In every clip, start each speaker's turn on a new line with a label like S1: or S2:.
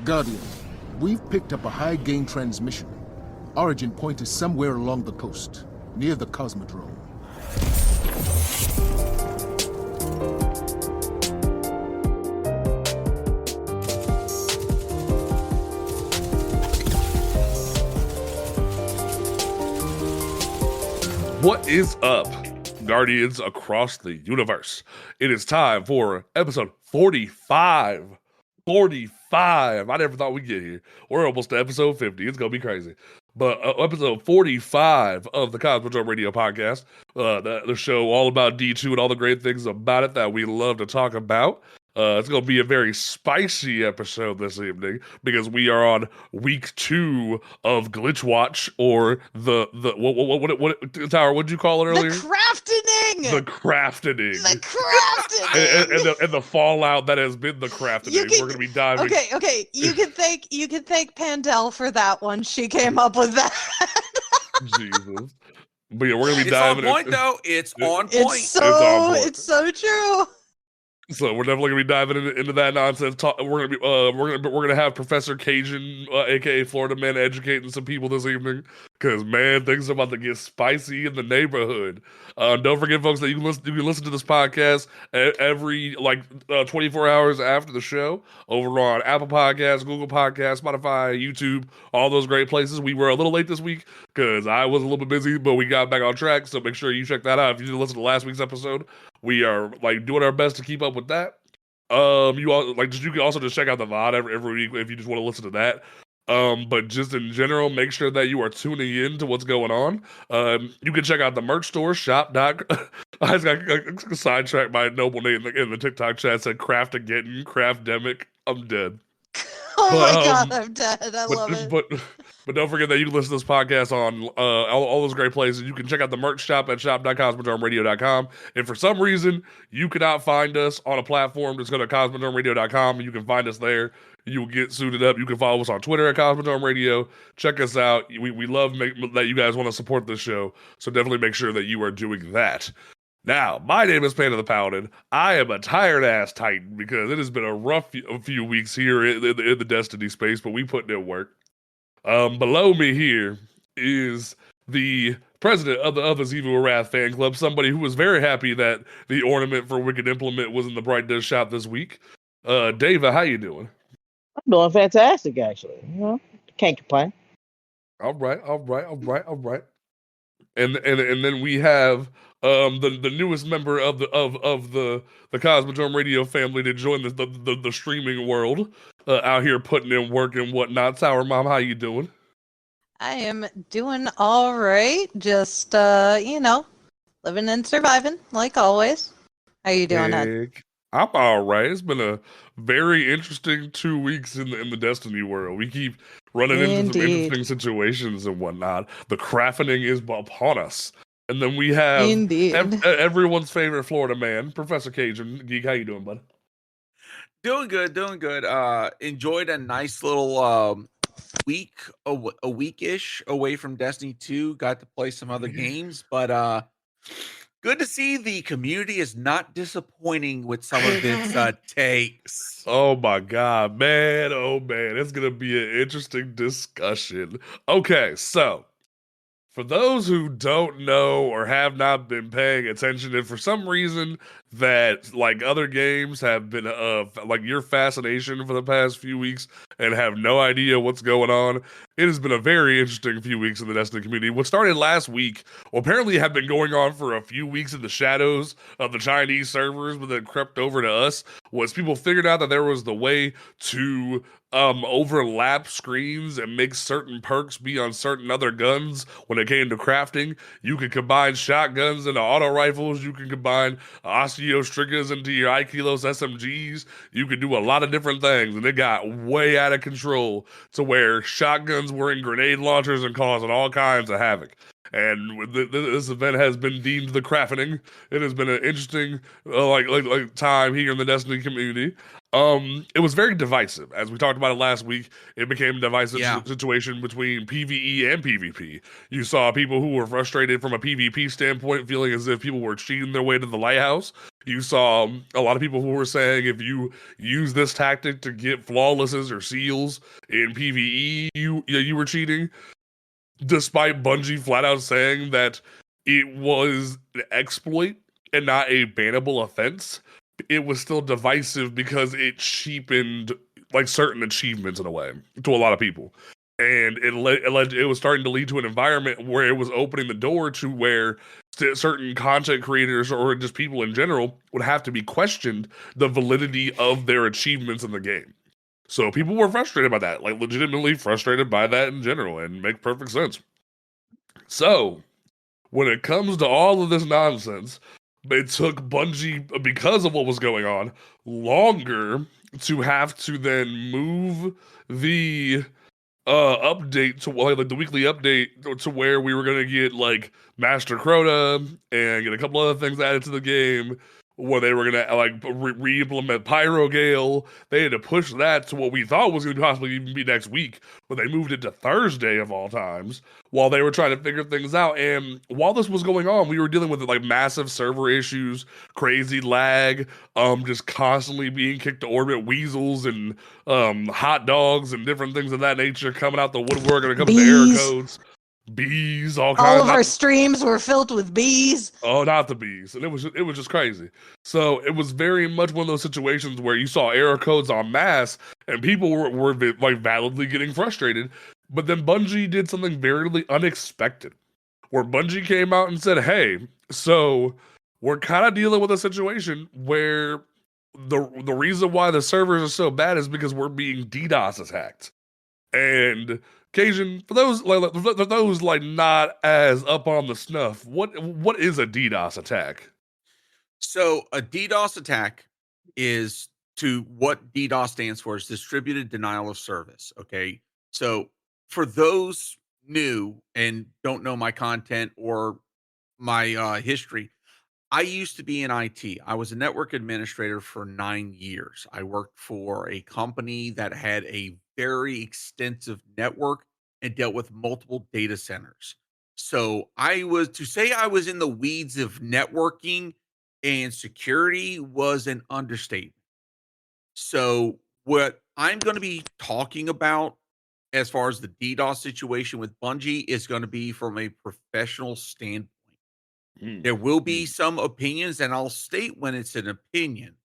S1: Guardian, we've picked up a high-gain transmission. Origin point is somewhere along the coast, near the Cosmodrome.
S2: What is up, Guardians across the universe? It is time for episode 45. 45. I never thought we'd get here. We're almost to episode 50. It's going to be crazy. But episode 45 of the Cosmodrome Radio podcast, the show all about D2 and all the great things about it that we love to talk about. It's going to be a very spicy episode this evening because we are on week 2 of Glitch Watch, or what Tower, what'd you call it earlier?
S3: The craftening!
S2: The craftening.
S3: The craftening!
S2: and the fallout that has been the craftening. We're going to be diving.
S3: Okay. You can thank Pandel for that one. She came up with that.
S2: Jesus. But yeah, we're going to be diving.
S4: It's on point, though. It's on point.
S3: It's so true.
S2: So we're definitely gonna be diving into that nonsense. We're gonna have Professor Cajun, aka Florida Man, educating some people this evening, because man, things are about to get spicy in the neighborhood. Don't forget, folks, that you can listen to this podcast every 24 hours after the show over on Apple Podcasts, Google Podcasts, Spotify, YouTube, all those great places. We were a little late this week because I was a little bit busy, but we got back on track. So make sure you check that out if you didn't listen to last week's episode. We are doing our best to keep up with that. You can also just check out the VOD every week if you just want to listen to that. But just in general, make sure that you are tuning in to what's going on. You can check out the merch store, shop. I just got sidetracked by a noble name in the TikTok chat, said Craftdemic. I'm dead.
S3: God, I'm dead. I love it.
S2: But don't forget that you can listen to this podcast on all those great places. You can check out the merch shop at shop.cosmodromeradio.com. If for some reason you cannot find us on a platform, just go to cosmodromeradio.com and you can find us there. You will get suited up. You can follow us on Twitter at Cosmodrome Radio. Check us out. We love that you guys want to support this show, so definitely make sure that you are doing that. Now, my name is Panda the Paladin. I am a tired-ass Titan because it has been a rough few weeks here in the Destiny space, but we put in work. Below me here is the president of the Others Evil Wrath fan club, somebody who was very happy that the ornament for Wicked Implement was in the Bright Dust shop this week. David, how you doing?
S5: I'm doing fantastic, actually. Can't complain.
S2: All right. And then we have the newest member of the Cosmodrome Radio family to join the streaming world, out here putting in work and whatnot. Sour Mom, how you doing?
S3: I am doing all right. Just living and surviving like always. How you doing, Ed?
S2: I'm all right. It's been a very interesting 2 weeks in the Destiny world. We keep running into some interesting situations and whatnot. The craftening is upon us. And then we have everyone's favorite Florida man, Professor Cajun. Geek, how you doing, bud?
S4: Doing good. Enjoyed a nice little week, a week-ish away from Destiny 2. Got to play some other games, but good to see the community is not disappointing with some of its takes.
S2: Oh my God, man. Oh man, it's going to be an interesting discussion. Okay, so for those who don't know or have not been paying attention, and for some reason that other games have been your fascination for the past few weeks and have no idea what's going on, it has been a very interesting few weeks in the Destiny community. What started last week, apparently had been going on for a few weeks in the shadows of the Chinese servers, but then crept over to us, was people figured out that there was the way to overlap screens and make certain perks be on certain other guns. When it came to crafting, you could combine shotguns into auto rifles, you can combine Osteostrigas into your Ikilos SMGs, you could do a lot of different things, and it got way out of control to where shotguns were in grenade launchers and causing all kinds of havoc. And this event has been deemed the craftening. It has been an interesting time here in the Destiny community. It was very divisive. As we talked about it last week, it became a divisive
S4: Yeah.
S2: situation between PvE and PvP. You saw people who were frustrated from a PvP standpoint, feeling as if people were cheating their way to the lighthouse. You saw a lot of people who were saying if you use this tactic to get flawlesses or seals in PvE, you were cheating. Despite Bungie flat out saying that it was an exploit and not a bannable offense, it was still divisive because it cheapened like certain achievements in a way to a lot of people. And it was starting to lead to an environment where it was opening the door to where certain content creators or just people in general would have to be questioned the validity of their achievements in the game. So people were frustrated by that, like legitimately frustrated by that in general, and make perfect sense. So when it comes to all of this nonsense, it took Bungie, because of what was going on, longer to have to then move the update to like the weekly update to where we were gonna get like Master Crota and get a couple other things added to the game, where they were gonna like re-implement Pyro Gale. They had to push that to what we thought was gonna possibly even be next week, but they moved it to Thursday of all times while they were trying to figure things out. And while this was going on, we were dealing with like massive server issues, crazy lag, just constantly being kicked to orbit, weasels and hot dogs and different things of that nature coming out the woodwork when it comes to error
S3: Bees.
S2: codes. Bees, all
S3: All
S2: kinds
S3: of our streams were filled with bees.
S2: Oh, not the bees. And it was just crazy. So it was very much one of those situations where you saw error codes en masse and people were like validly getting frustrated. But then Bungie did something very unexpected, where Bungie came out and said, hey, so we're kind of dealing with a situation where the reason why the servers are so bad is because we're being DDoS attacked. And Cajun, for those like not as up on the snuff, what is a DDoS attack?
S4: So a DDoS attack is to what DDoS stands for is distributed denial of service. Okay. So for those new and don't know my content or my history, I used to be in IT. I was a network administrator for 9 years. I worked for a company that had a very extensive network and dealt with multiple data centers. So I was in the weeds of networking and security was an understatement. So what I'm going to be talking about as far as the DDoS situation with Bungie is going to be from a professional standpoint. There will be some opinions, and I'll state when it's an opinion.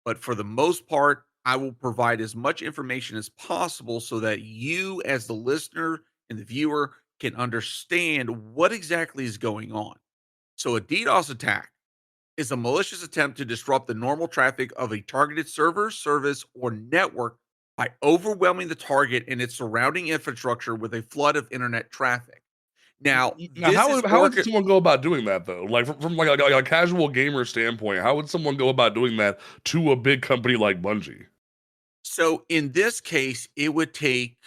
S4: But for the most part, I will provide as much information as possible so that you, as the listener and the viewer, can understand what exactly is going on. So, a DDoS attack is a malicious attempt to disrupt the normal traffic of a targeted server, service, or network by overwhelming the target and its surrounding infrastructure with a flood of internet traffic. Now,
S2: Now,
S4: this is
S2: how would
S4: orca-
S2: someone go about doing that though? Like from like a casual gamer standpoint, how would someone go about doing that to a big company like Bungie?
S4: So in this case, it would take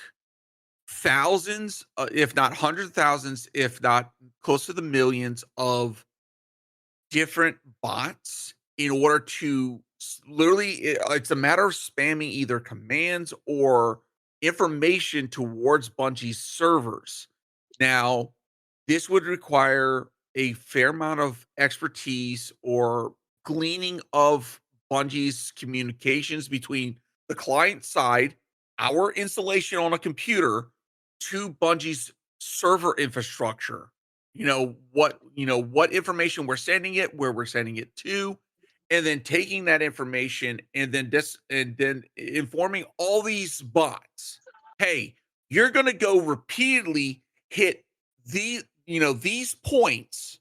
S4: thousands, if not hundreds of thousands, if not close to the millions of different bots in order to literally, it's a matter of spamming either commands or information towards Bungie's servers. Now, this would require a fair amount of expertise or gleaning of Bungie's communications between the client side, our installation on a computer, to Bungie's server infrastructure. What information we're sending it, where we're sending it to, and then taking that information and then informing all these bots, hey, you're going to go repeatedly hit these points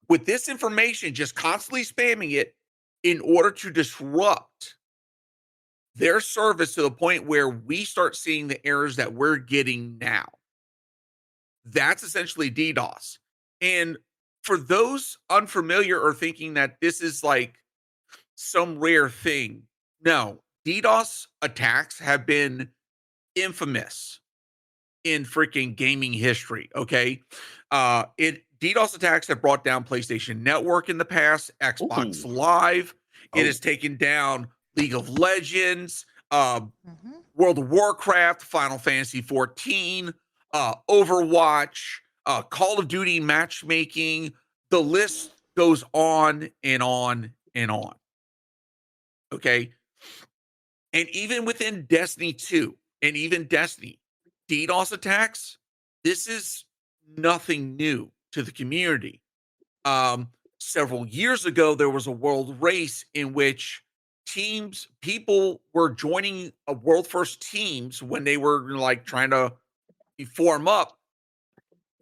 S4: with this information, just constantly spamming it in order to disrupt their service to the point where we start seeing the errors that we're getting now. That's essentially DDoS. And for those unfamiliar or thinking that this is like some rare thing, no, DDoS attacks have been infamous in freaking gaming history. Okay. DDoS attacks have brought down PlayStation Network in the past, Xbox Live. It has taken down League of Legends, World of Warcraft, Final Fantasy 14, Overwatch, Call of Duty matchmaking. The list goes on and on and on. Okay. And even within Destiny 2 and even Destiny, DDoS attacks, this is nothing new to the community. Several years ago, there was a world race in which people were joining a world first teams when they were like trying to form up.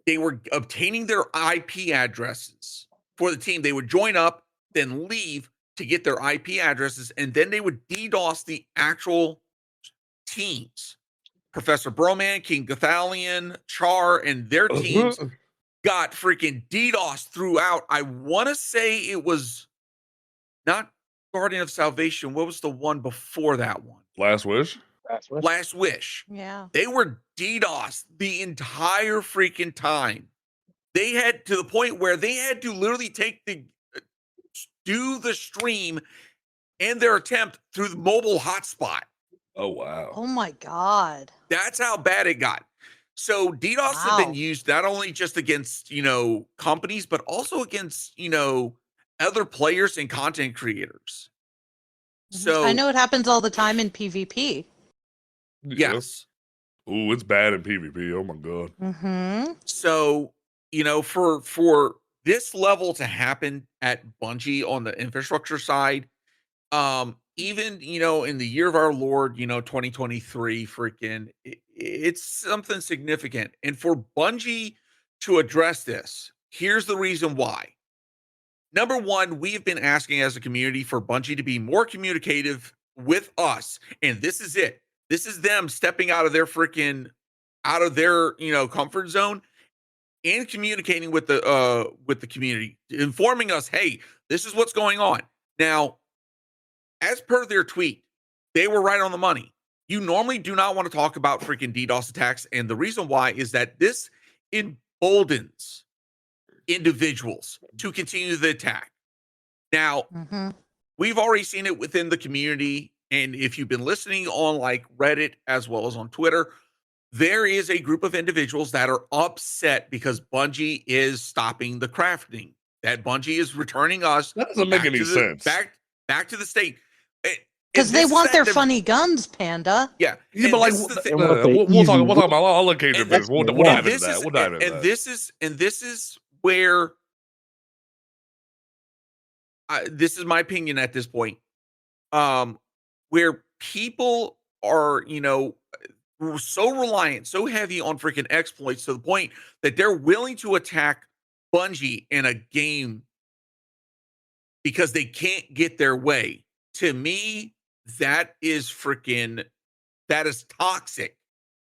S4: They were obtaining their IP addresses for the team. They would join up, then leave to get their IP addresses, and then they would DDoS the actual teams. Professor Broman, King Gathalion, Char, and their teams got freaking DDoS throughout. I want to say it was not Guardian of Salvation. What was the one before that one?
S2: Last Wish.
S4: Last Wish.
S3: Yeah.
S4: They were DDoS the entire freaking time. They had to the point where they had to literally do the stream and their attempt through the mobile hotspot.
S2: Oh, wow.
S3: Oh my God.
S4: That's how bad it got. So DDoS have been used not only just against, companies, but also against, other players and content creators. So
S3: I know it happens all the time in PvP.
S4: Yes.
S2: Ooh, it's bad in PvP. Oh my God.
S3: Mm-hmm.
S4: So, for this level to happen at Bungie on the infrastructure side, even, in the year of our Lord, 2023, freaking, it's something significant. And for Bungie to address this, here's the reason why. Number one, we have been asking as a community for Bungie to be more communicative with us. And this is it. This is them stepping out of their comfort zone and communicating with the community, informing us, hey, this is what's going on. Now, as per their tweet, they were right on the money. You normally do not want to talk about freaking DDoS attacks. And the reason why is that this emboldens individuals to continue the attack. Now, we've already seen it within the community. And if you've been listening on like Reddit as well as on Twitter, there is a group of individuals that are upset because Bungie is stopping the crafting. That Bungie is returning us.
S2: That doesn't make any sense.
S4: Back to the state.
S3: Because they want their funny guns, Panda.
S4: Yeah.
S2: Yeah, but like, we'll talk about. I'll look into this. We'll dive into that. We'll dive into that.
S4: This is where this is my opinion at this point. Where people are, so reliant, so heavy on freaking exploits to the point that they're willing to attack Bungie in a game because they can't get their way. To me, that is toxic.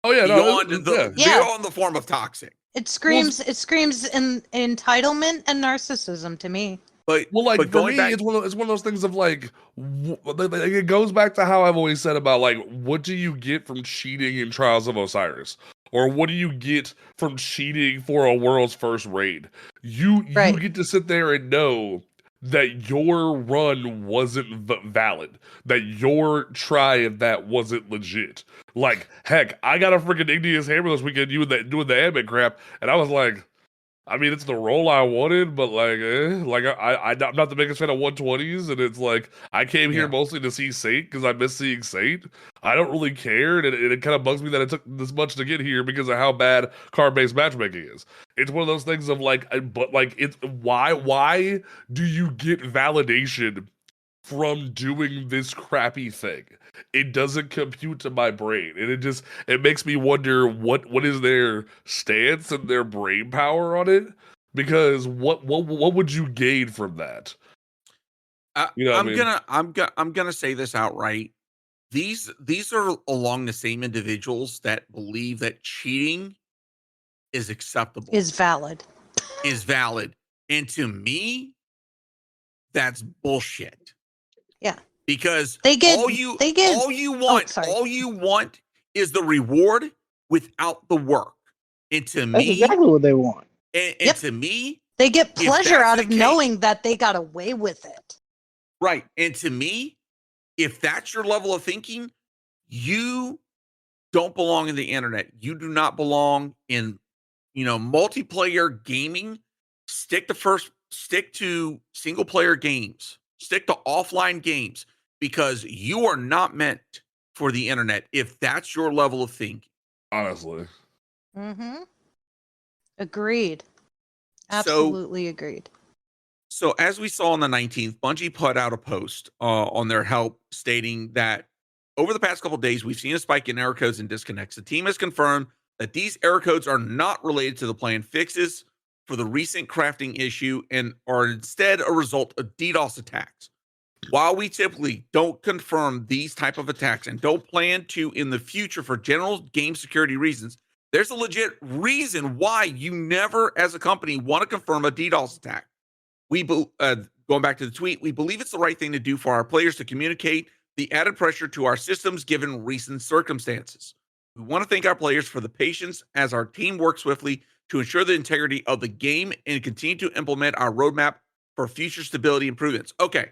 S2: Oh yeah,
S4: beyond the form of toxic.
S3: It screams in entitlement and narcissism to me.
S2: But for me, it's one of those things of like, it goes back to how I've always said about like, what do you get from cheating in Trials of Osiris? Or what do you get from cheating for a world's first raid? You get to sit there and know that your run wasn't valid, that your try of that wasn't legit. Like, heck, I got a freaking Igneous Hammer this weekend doing the ambit crap, and I was like, I mean, it's the role I wanted, but I'm not the biggest fan of 120s, and it's like, I came here mostly to see Saint, because I miss seeing Saint. I don't really care, and it kind of bugs me that it took this much to get here because of how bad card-based matchmaking is. It's one of those things of like, but like, it's why do you get validation from doing this crappy thing? It doesn't compute to my brain, and it makes me wonder what is their stance and their brain power on it, because what would you gain from that?
S4: I'm gonna say this outright. These are along the same individuals that believe that cheating is acceptable,
S3: is valid,
S4: and to me, that's bullshit.
S3: Yeah.
S4: Because
S3: all
S4: you want is the reward without the work. And to
S5: That's
S4: me,
S5: exactly what they want.
S4: And to me,
S3: they get pleasure out of knowing that they got away with it.
S4: Right. And to me, If that's your level of thinking, you don't belong in the internet. You do not belong in, multiplayer gaming. Stick to single player games. Stick to offline games, because you are not meant for the internet if that's your level of thinking.
S2: Honestly.
S3: Mm-hmm. Agreed. Absolutely agreed.
S4: So as we saw on the 19th, Bungie put out a post on their help stating that over the past couple of days, we've seen a spike in error codes and disconnects. The team has confirmed that these error codes are not related to the planned fixes for the recent crafting issue and are instead a result of DDoS attacks. While we typically don't confirm these type of attacks and don't plan to in the future for general game security reasons, there's a legit reason why you never, as a company, want to confirm a DDoS attack. Going back to the tweet, we believe it's the right thing to do for our players to communicate the added pressure to our systems given recent circumstances. We want to thank our players for the patience as our team works swiftly to ensure the integrity of the game and continue to implement our roadmap for future stability improvements. Okay,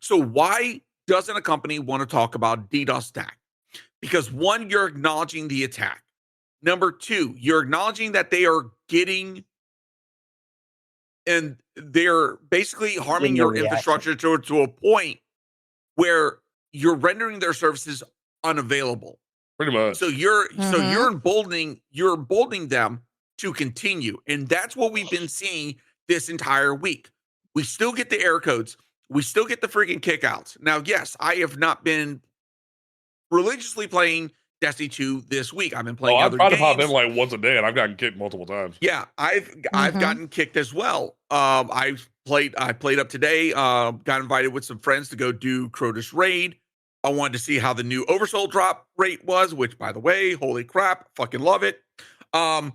S4: so why doesn't a company want to talk about DDoS attack? Because one, you're acknowledging the attack. Number two, you're acknowledging that they are getting and they're basically harming your infrastructure to a point where you're rendering their services unavailable.
S2: Pretty much.
S4: So you're emboldening them to continue. And that's what we've been seeing this entire week. We still get the error codes. We still get the freaking kickouts. Now, yes, I have not been religiously playing Destiny 2 this week. I've been playing other games.
S2: I pop in like once a day, and I've gotten kicked multiple times.
S4: Yeah, I've gotten kicked as well. I played up today. Got invited with some friends to go do Crowdish Raid. I wanted to see how the new Oversoul drop rate was, which, by the way, holy crap, fucking love it. But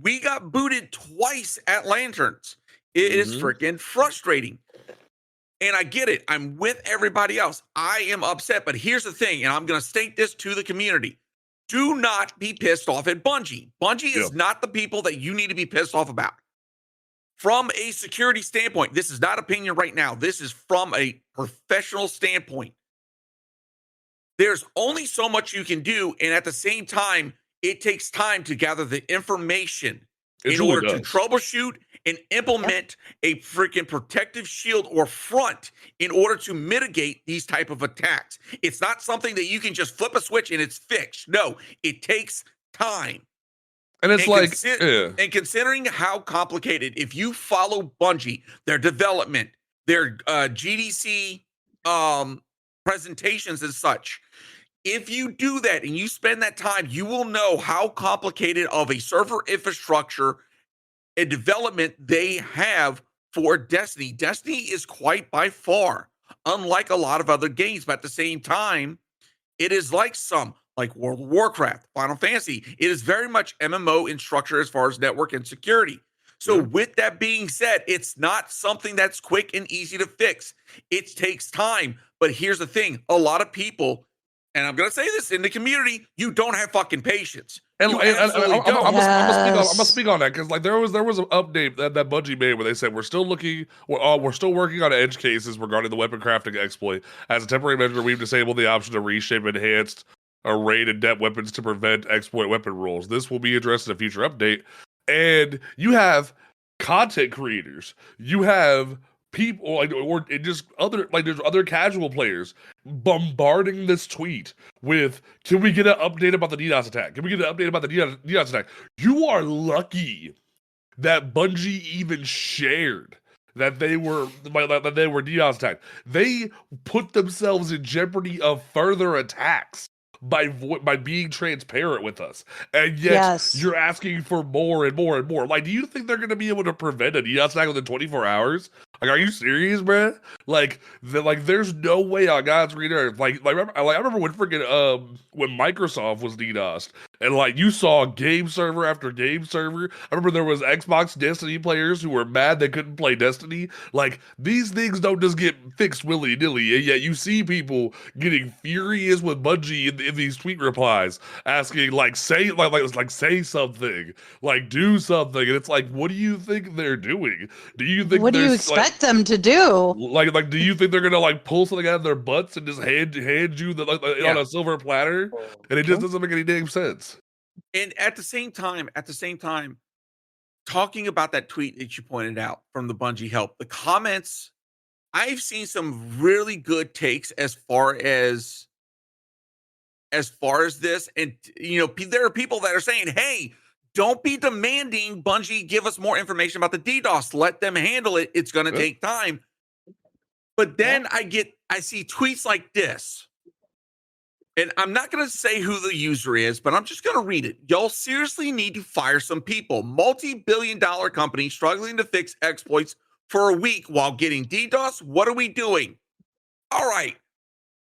S4: we got booted twice at Lanterns. It is freaking frustrating. And I get it. I'm with everybody else. I am upset. But here's the thing, and I'm going to state this to the community. Do not be pissed off at Bungie. Bungie is not the people that you need to be pissed off about. From a security standpoint, this is not opinion right now. This is from a professional standpoint. There's only so much you can do. And at the same time, it takes time to gather the information in order to troubleshoot and implement a freaking protective shield or front in order to mitigate these type of attacks. It's not something that you can just flip a switch and it's fixed. No, it takes time.
S2: And it's
S4: and considering how complicated, if you follow Bungie, their development, their GDC presentations and such, if you do that and you spend that time, you will know how complicated of a server infrastructure and development they have for Destiny. Destiny is quite by far unlike a lot of other games, but at the same time, it is like World of Warcraft, Final Fantasy. It is very much MMO in structure as far as network and security. So with that being said, it's not something that's quick and easy to fix. It takes time. But here's the thing. A lot of people, and I'm going to say this in the community, you don't have fucking patience.
S2: And I'm gonna speak on that because like there was an update that Bungie made where they said we're still working on edge cases regarding the weapon crafting exploit. As a temporary measure, we've disabled the option to reshape enhanced arrayed and depth weapons to prevent exploit weapon rules. This will be addressed in a future update. And you have content creators, you have people there's other casual players bombarding this tweet with, can we get an update about the DDoS attack? Can we get an update about the DDoS attack? You are lucky that Bungie even shared that they were DDoS attacked. They put themselves in jeopardy of further attacks by being transparent with us, and yet you're asking for more and more and more. Like, do you think they're going to be able to prevent a DDoS attack within 24 hours? Like, are you serious, bruh? There's no way on God's green earth. I remember when freaking when Microsoft was DDoSed, and like you saw game server after game server. I remember there was Xbox Destiny players who were mad they couldn't play Destiny. Like, these things don't just get fixed willy nilly, and yet you see people getting furious with Bungie in these tweet replies, asking say something, do something, and it's like, what do you think they're doing? Do you think
S3: what do you expect them to do?
S2: Like mean, like, do you think they're gonna like pull something out of their butts and just hand you the on a silver platter? And it just doesn't make any damn sense.
S4: And at the same time, talking about that tweet that you pointed out from the Bungie help, the comments, I've seen some really good takes as far as this. And there are people that are saying, hey, don't be demanding Bungie give us more information about the DDoS. Let them handle it. It's going to take time. But then I see tweets like this. And I'm not going to say who the user is, but I'm just going to read it. Y'all seriously need to fire some people. Multi-billion-dollar company struggling to fix exploits for a week while getting DDoS. What are we doing? All right.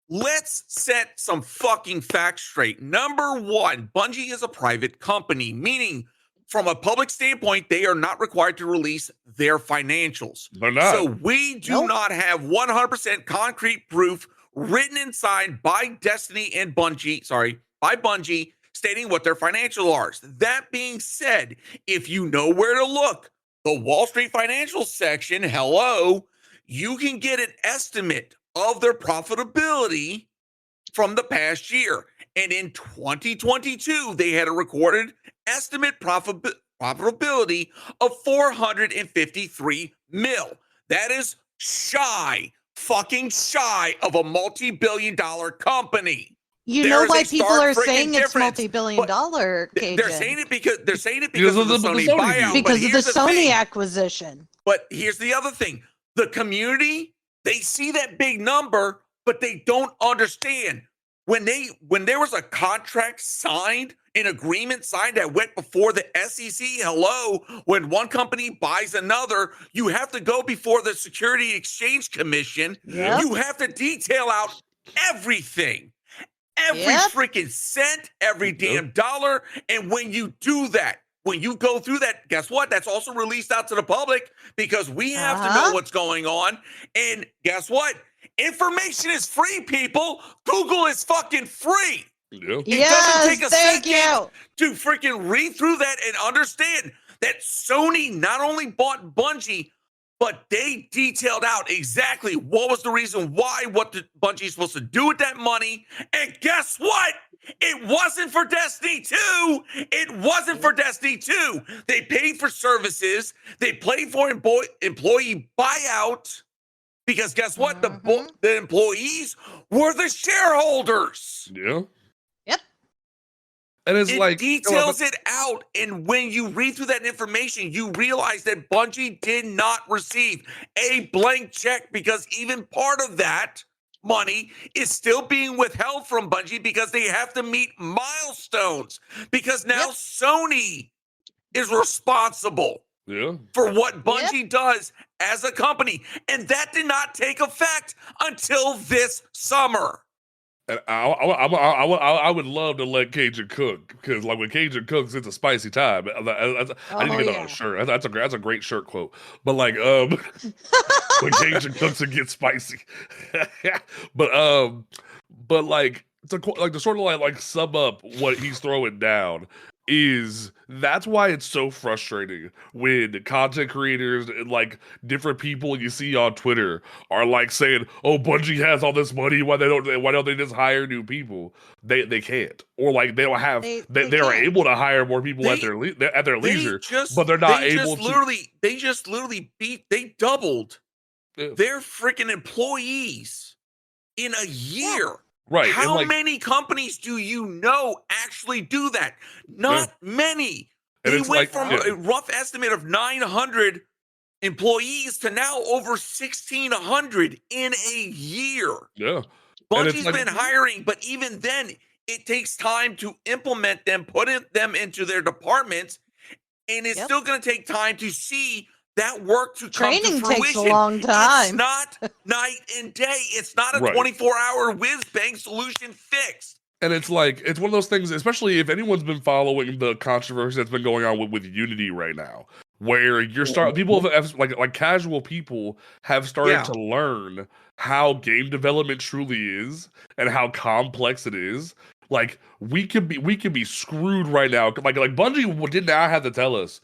S4: Let's set some fucking facts straight. Number one, Bungie is a private company, meaning from a public standpoint, they are not required to release their financials.
S2: They're not.
S4: So we do not have 100% concrete proof written and signed by Destiny and Bungie, by Bungie, stating what their financials are. That being said, if you know where to look, the Wall Street financial section, you can get an estimate of their profitability from the past year. And in 2022, they had a recorded estimate profitability of 453 mil. That is fucking shy of a multi-billion-dollar company.
S3: You know why people are saying it's multi-billion-dollar, Cajun?
S4: They're saying it because of the Sony buyout.
S3: Because of the Sony acquisition.
S4: But here's the other thing. The community, they see that big number, but they don't understand. When there was a contract signed, an agreement signed that went before the SEC, when one company buys another, you have to go before the Security Exchange Commission.
S3: Yep.
S4: You have to detail out everything. Every freaking cent, every damn dollar. And when you do that, when you go through that, guess what? That's also released out to the public because we have to know what's going on. And guess what? Information is free, people. Google is fucking free.
S2: Yeah.
S4: It doesn't take a second to freaking read through that and understand that Sony not only bought Bungie, but they detailed out exactly what was the reason why, what the Bungie is supposed to do with that money. And guess what? It wasn't for Destiny 2. It wasn't for Destiny 2. They paid for services. They paid for employee buyout. Because guess what? The employees were the shareholders.
S2: Yeah.
S3: Yep.
S2: And it
S4: details it out. And when you read through that information, you realize that Bungie did not receive a blank check because even part of that money is still being withheld from Bungie because they have to meet milestones. Because now Sony is responsible for what Bungie does as a company. And that did not take effect until this summer.
S2: And I would love to let Cajun cook because, like, when Cajun cooks, it's a spicy time. I need to get on a shirt. That's a great shirt quote. But like, when Cajun cooks, it gets spicy. but like to sort of like sum up what he's throwing down is that's why it's so frustrating when content creators and like different people you see on Twitter are like saying, "Oh, Bungie has all this money. Why don't they just hire new people?" They can't, or like they don't have. They are able to hire more people at their leisure, but they're not able to.
S4: They doubled their freaking employees in a year.
S2: Right.
S4: How many companies do you know actually do that? Not many. They went from a rough estimate of 900 employees to now over 1,600 in a year.
S2: Yeah.
S4: Bungie's been hiring, but even then, it takes time to implement them, put them into their departments, and it's still going to take time to see that work to come to fruition.
S3: Training takes a long time.
S4: It's not night and day. It's not a 24-hour whiz-bang solution fixed.
S2: And it's like, it's one of those things, especially if anyone's been following the controversy that's been going on with Unity right now, where people have, like casual people have started to learn how game development truly is and how complex it is. Like, we could be screwed right now. Like Bungie did not have to tell us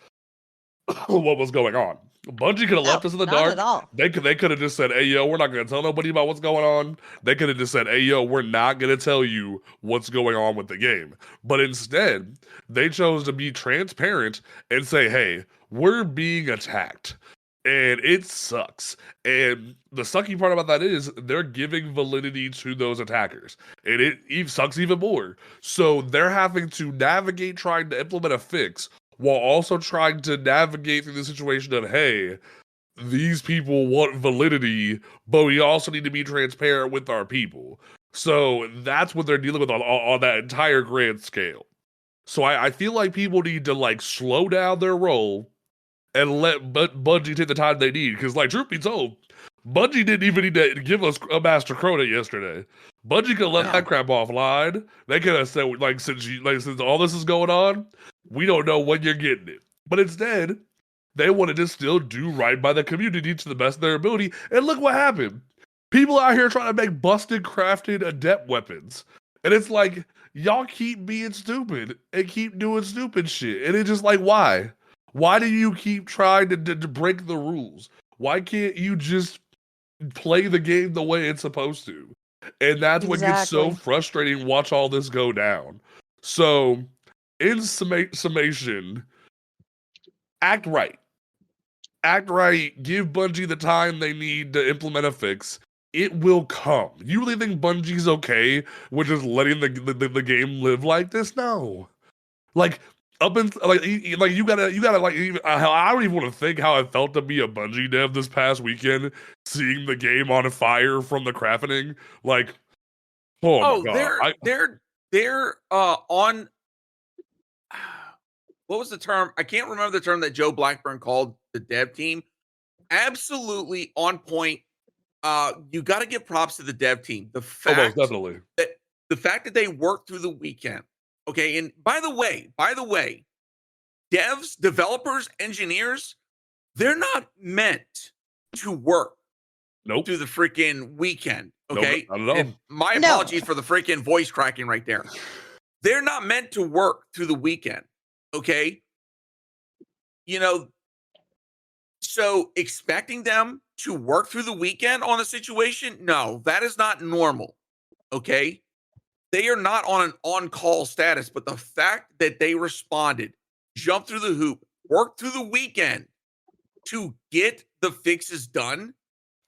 S2: what was going on. Bungie could have left us in the
S3: not
S2: dark.
S3: at all.
S2: They could have just said, "Hey yo, we're not gonna tell nobody about what's going on." They could have just said, "Hey yo, we're not gonna tell you what's going on with the game." But instead, they chose to be transparent and say, "Hey, we're being attacked." And it sucks. And the sucky part about that is they're giving validity to those attackers. And it sucks even more. So they're having to navigate trying to implement a fix while also trying to navigate through the situation of, hey, these people want validity, but we also need to be transparent with our people. So that's what they're dealing with on that entire grand scale. So I feel like people need to like slow down their roll and let Bungie take the time they need. Because, like, truth be told, Bungie didn't even need to give us a Master Crota yesterday. Bungie could have let that crap offline. They could have said, like, since all this is going on, we don't know when you're getting it. But instead, they wanted to still do right by the community to the best of their ability. And look what happened. People out here trying to make busted, crafted, adept weapons. And it's like, y'all keep being stupid and keep doing stupid shit. And it's just like, why? Why do you keep trying to break the rules? Why can't you just play the game the way it's supposed to? And that's what gets so frustrating. Watch all this go down. So, in summation, act right. Act right. Give Bungie the time they need to implement a fix. It will come. You really think Bungie's okay with just letting the game live like this? No. Like, up in like you gotta like I don't even want to think how it felt to be a Bungie dev this past weekend, seeing the game on fire from the craftening. Like, my God.
S4: They're on. What was the term? I can't remember the term that Joe Blackburn called the dev team. Absolutely on point. You got to give props to the dev team. The fact that they worked through the weekend. Okay, and by the way, devs, developers, engineers, they're not meant to work through the freaking weekend. Okay,
S2: nope, not at all.
S4: And my apologies for the freaking voice cracking right there. They're not meant to work through the weekend. Okay, so expecting them to work through the weekend on a situation, no, that is not normal. Okay. They are not on an on-call status, but the fact that they responded, jumped through the hoop, worked through the weekend to get the fixes done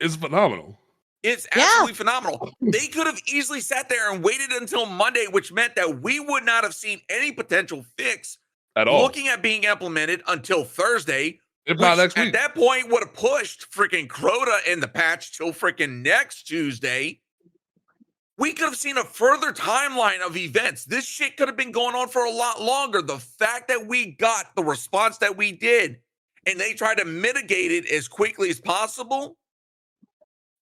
S2: is phenomenal.
S4: It's absolutely phenomenal. They could have easily sat there and waited until Monday, which meant that we would not have seen any potential fix
S2: at all
S4: looking at being implemented until Thursday.
S2: If not next week.
S4: At that point would have pushed freaking Crota in the patch till freaking next Tuesday. We could have seen a further timeline of events. This shit could have been going on for a lot longer. The fact that we got the response that we did and they tried to mitigate it as quickly as possible,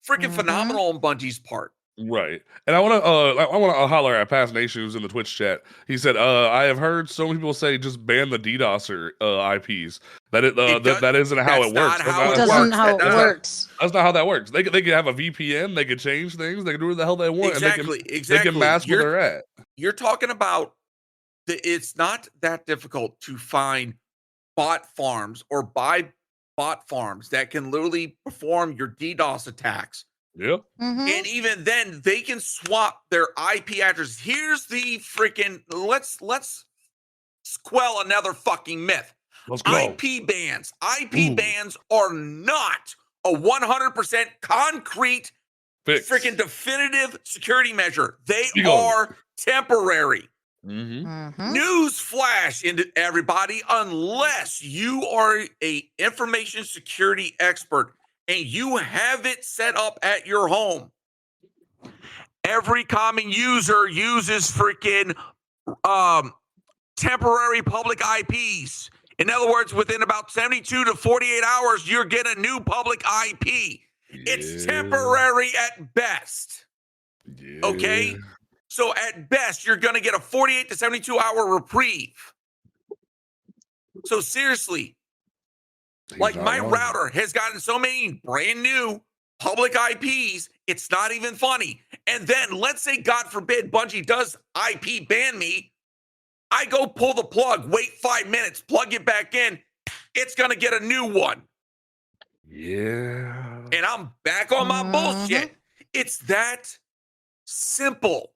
S4: freaking phenomenal on Bungie's part.
S2: Right. And I want to holler at Past Nation who's in the Twitch chat. He said, I have heard so many people say just ban the DDoSer IPs. That isn't how it works.
S3: That's not how it works.
S2: That's not how that works. They could have a VPN. They could change things. They can do what the hell they want.
S4: Exactly.
S2: They can mask where they're at.
S4: You're talking about it's not that difficult to find bot farms or buy bot farms that can literally perform your DDoS attacks.
S2: Yep.
S4: And even then, they can swap their IP address. Here's the freaking let's quell another fucking myth.
S2: Let's go.
S4: IP bans. IP bans are not a 100% concrete, freaking definitive security measure. They are temporary. News flash into everybody, unless you are a information security expert and you have it set up at your home. Every common user uses freaking temporary public IPs. In other words, within about 72 to 48 hours, you're getting a new public IP. It's temporary at best. Okay? So at best, you're going to get a 48 to 72 hour reprieve. So seriously, my router has gotten so many brand new public IPs, it's not even funny. And then let's say, God forbid, Bungie does IP ban me. I go pull the plug, wait 5 minutes, plug it back in. It's going to get a new one.
S2: Yeah.
S4: And I'm back on my bullshit. It's that simple.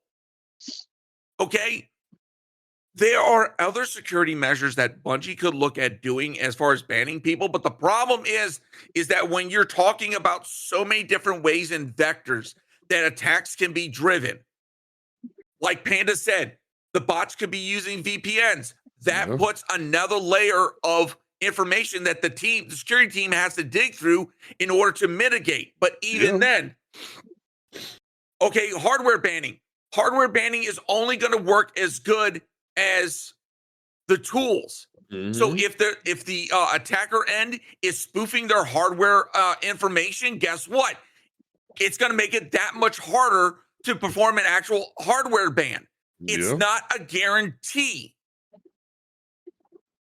S4: Okay? There are other security measures that Bungie could look at doing as far as banning people, but the problem is that when you're talking about so many different ways and vectors that attacks can be driven, like Panda said, the bots could be using VPNs. That puts another layer of information that the security team has to dig through in order to mitigate. But even then, okay, hardware banning. Hardware banning is only going to work as good as the tools. So if the attacker end is spoofing their hardware information, guess what? It's going to make it that much harder to perform an actual hardware ban. It's not a guarantee.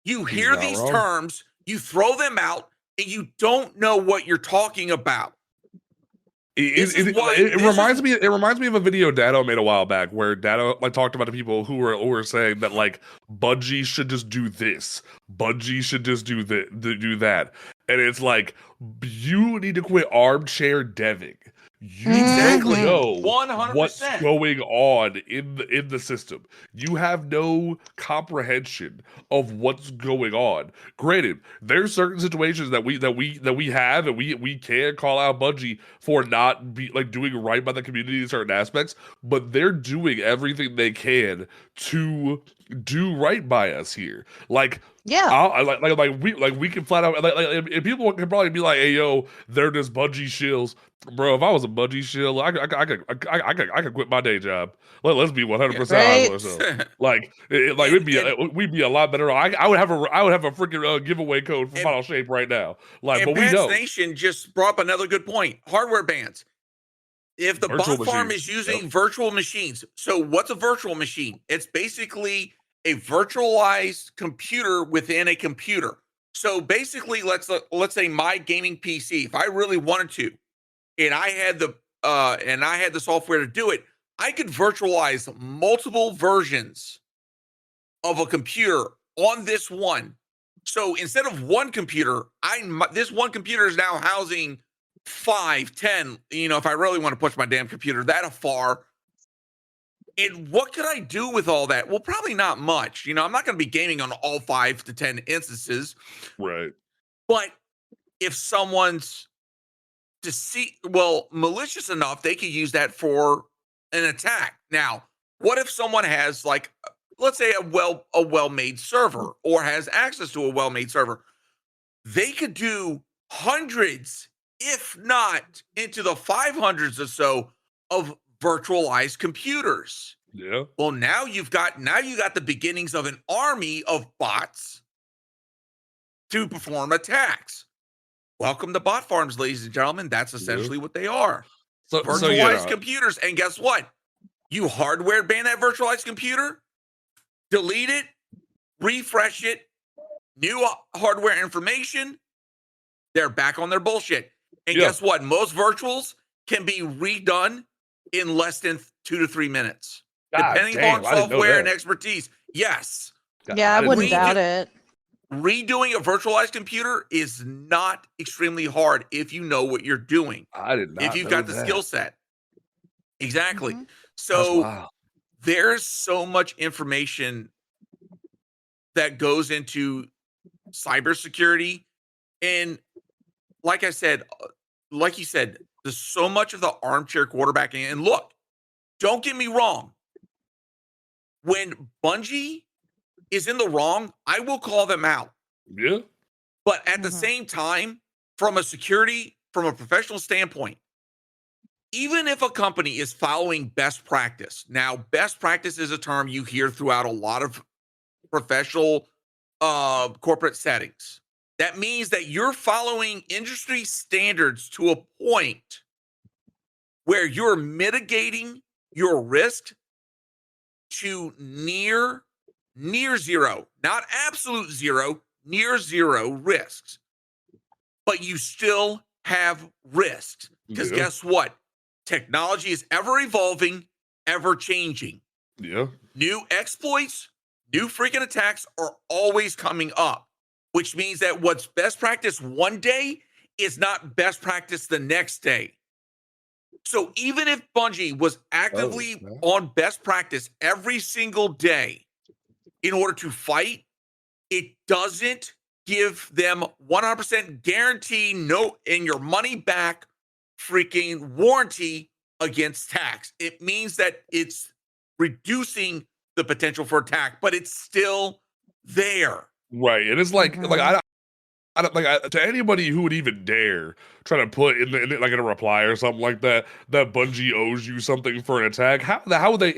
S4: You hear these terms, you throw them out, and you don't know what you're talking about.
S2: It reminds me of a video Dado made a while back where Dado talked about the people who were saying that Bungie should just do this, Bungie should just do that, and it's like, you need to quit armchair deving. You
S4: Exactly.
S2: know
S4: 100%.
S2: what's going on in the system. You have no comprehension of what's going on. Granted, there's certain situations that we have, and we can call out Bungie for not doing right by the community in certain aspects, but they're doing everything they can to do right by us here. We can flat out and people can probably be like, "Hey, yo, they're just Bungie shills." Bro, if I was a Bungie shill, I could quit my day job. Let's be 100% honest with ourselves. We'd be a lot better. I would have a freaking giveaway code for Final Shape right now. But we don't.
S4: Nation just brought up another good point. Hardware bans. If the bot farm is using virtual machines, so what's a virtual machine? It's basically a virtualized computer within a computer. So basically, let's say my gaming PC, if I really wanted to, and I had the software to do it, I could virtualize multiple versions of a computer on this one. So instead of one computer, this one computer is now housing 5, 10, if I really want to push my damn computer that far. And what could I do with all that? Well, probably not much. I'm not going to be gaming on all 5 to 10 instances.
S2: Right.
S4: But if someone's malicious enough, they could use that for an attack. Now, what if someone has let's say a well-made server or has access to a well-made server? They could do hundreds, if not into the 500s or so, of virtualized computers.
S2: Yeah.
S4: Well, now you got the beginnings of an army of bots to perform attacks. Welcome to bot farms, ladies and gentlemen. That's essentially what they are. Virtualized computers. And guess what? You hardware ban that virtualized computer, delete it, refresh it, new hardware information, they're back on their bullshit. And guess what? Most virtuals can be redone in less than 2 to 3 minutes, depending on software and expertise. Yes.
S3: I wouldn't doubt it.
S4: Redoing a virtualized computer is not extremely hard if you know what you're doing.
S2: I did not.
S4: If you've got the skill set. Exactly. So there's so much information that goes into cybersecurity. And like you said, there's so much of the armchair quarterbacking. And look, don't get me wrong. When Bungie is in the wrong, I will call them out.
S2: Yeah.
S4: But at the same time, from a professional standpoint, even if a company is following best practice, now best practice is a term you hear throughout a lot of professional corporate settings. That means that you're following industry standards to a point where you're mitigating your risk to near zero, not absolute zero, near zero risks. But you still have risks because guess what? Technology is ever evolving, ever changing.
S2: Yeah.
S4: New exploits, new freaking attacks are always coming up, which means that what's best practice one day is not best practice the next day. So even if Bungie was actively on best practice every single day in order to fight, it doesn't give them 100% guarantee no and your money back freaking warranty against tax. It means that it's reducing the potential for attack, but it's still there.
S2: Right. And it's like I don't like to anybody who would even dare try to put in a reply or something like that Bungie owes you something for an attack. How would you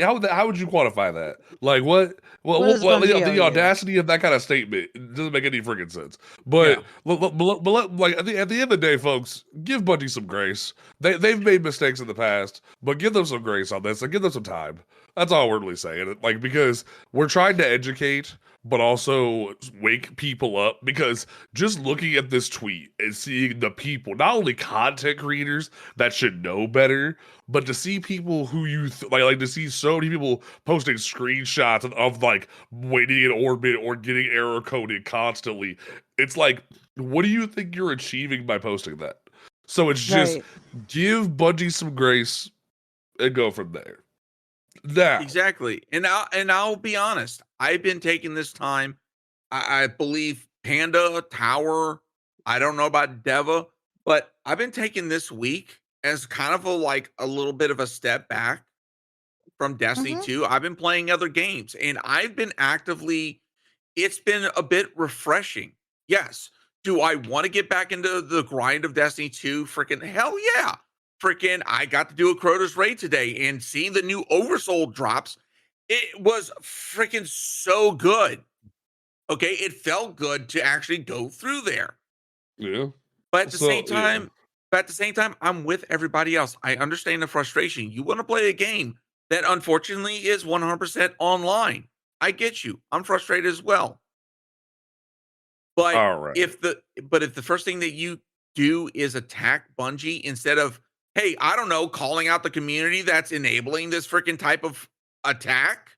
S2: quantify that? Like what
S3: does Bungie owe
S2: the
S3: you?
S2: audacity of that kind of statement doesn't make any freaking sense. But like at the end of the day, folks, give Bungie some grace. They've made mistakes in the past, but give them some grace on this and give them some time. That's all we're really saying. Like, because we're trying to educate, but also wake people up, because just looking at this tweet and seeing the people, not only content creators that should know better, but to see people who you like to see so many people posting screenshots of like waiting in orbit or getting error coded constantly. It's like, what do you think you're achieving by posting that? So it's just give Bungie some grace and go from there. Now,
S4: Exactly. And I'll be honest. I've been taking this time. I believe Panda, Tower, I don't know about Deva, but I've been taking this week as kind of a little bit of a step back from Destiny 2. I've been playing other games and I've been it's been a bit refreshing. Yes. Do I want to get back into the grind of Destiny 2? Freaking hell yeah. Freaking, I got to do a Crota's raid today and seeing the new Oversoul drops. It was freaking so good. Okay, it felt good to actually go through there.
S2: Yeah.
S4: But at the same time, I'm with everybody else. I understand the frustration. You want to play a game that unfortunately is 100% online. I get you. I'm frustrated as well. But if the first thing that you do is attack Bungie instead of, hey, I don't know, calling out the community that's enabling this freaking type of attack.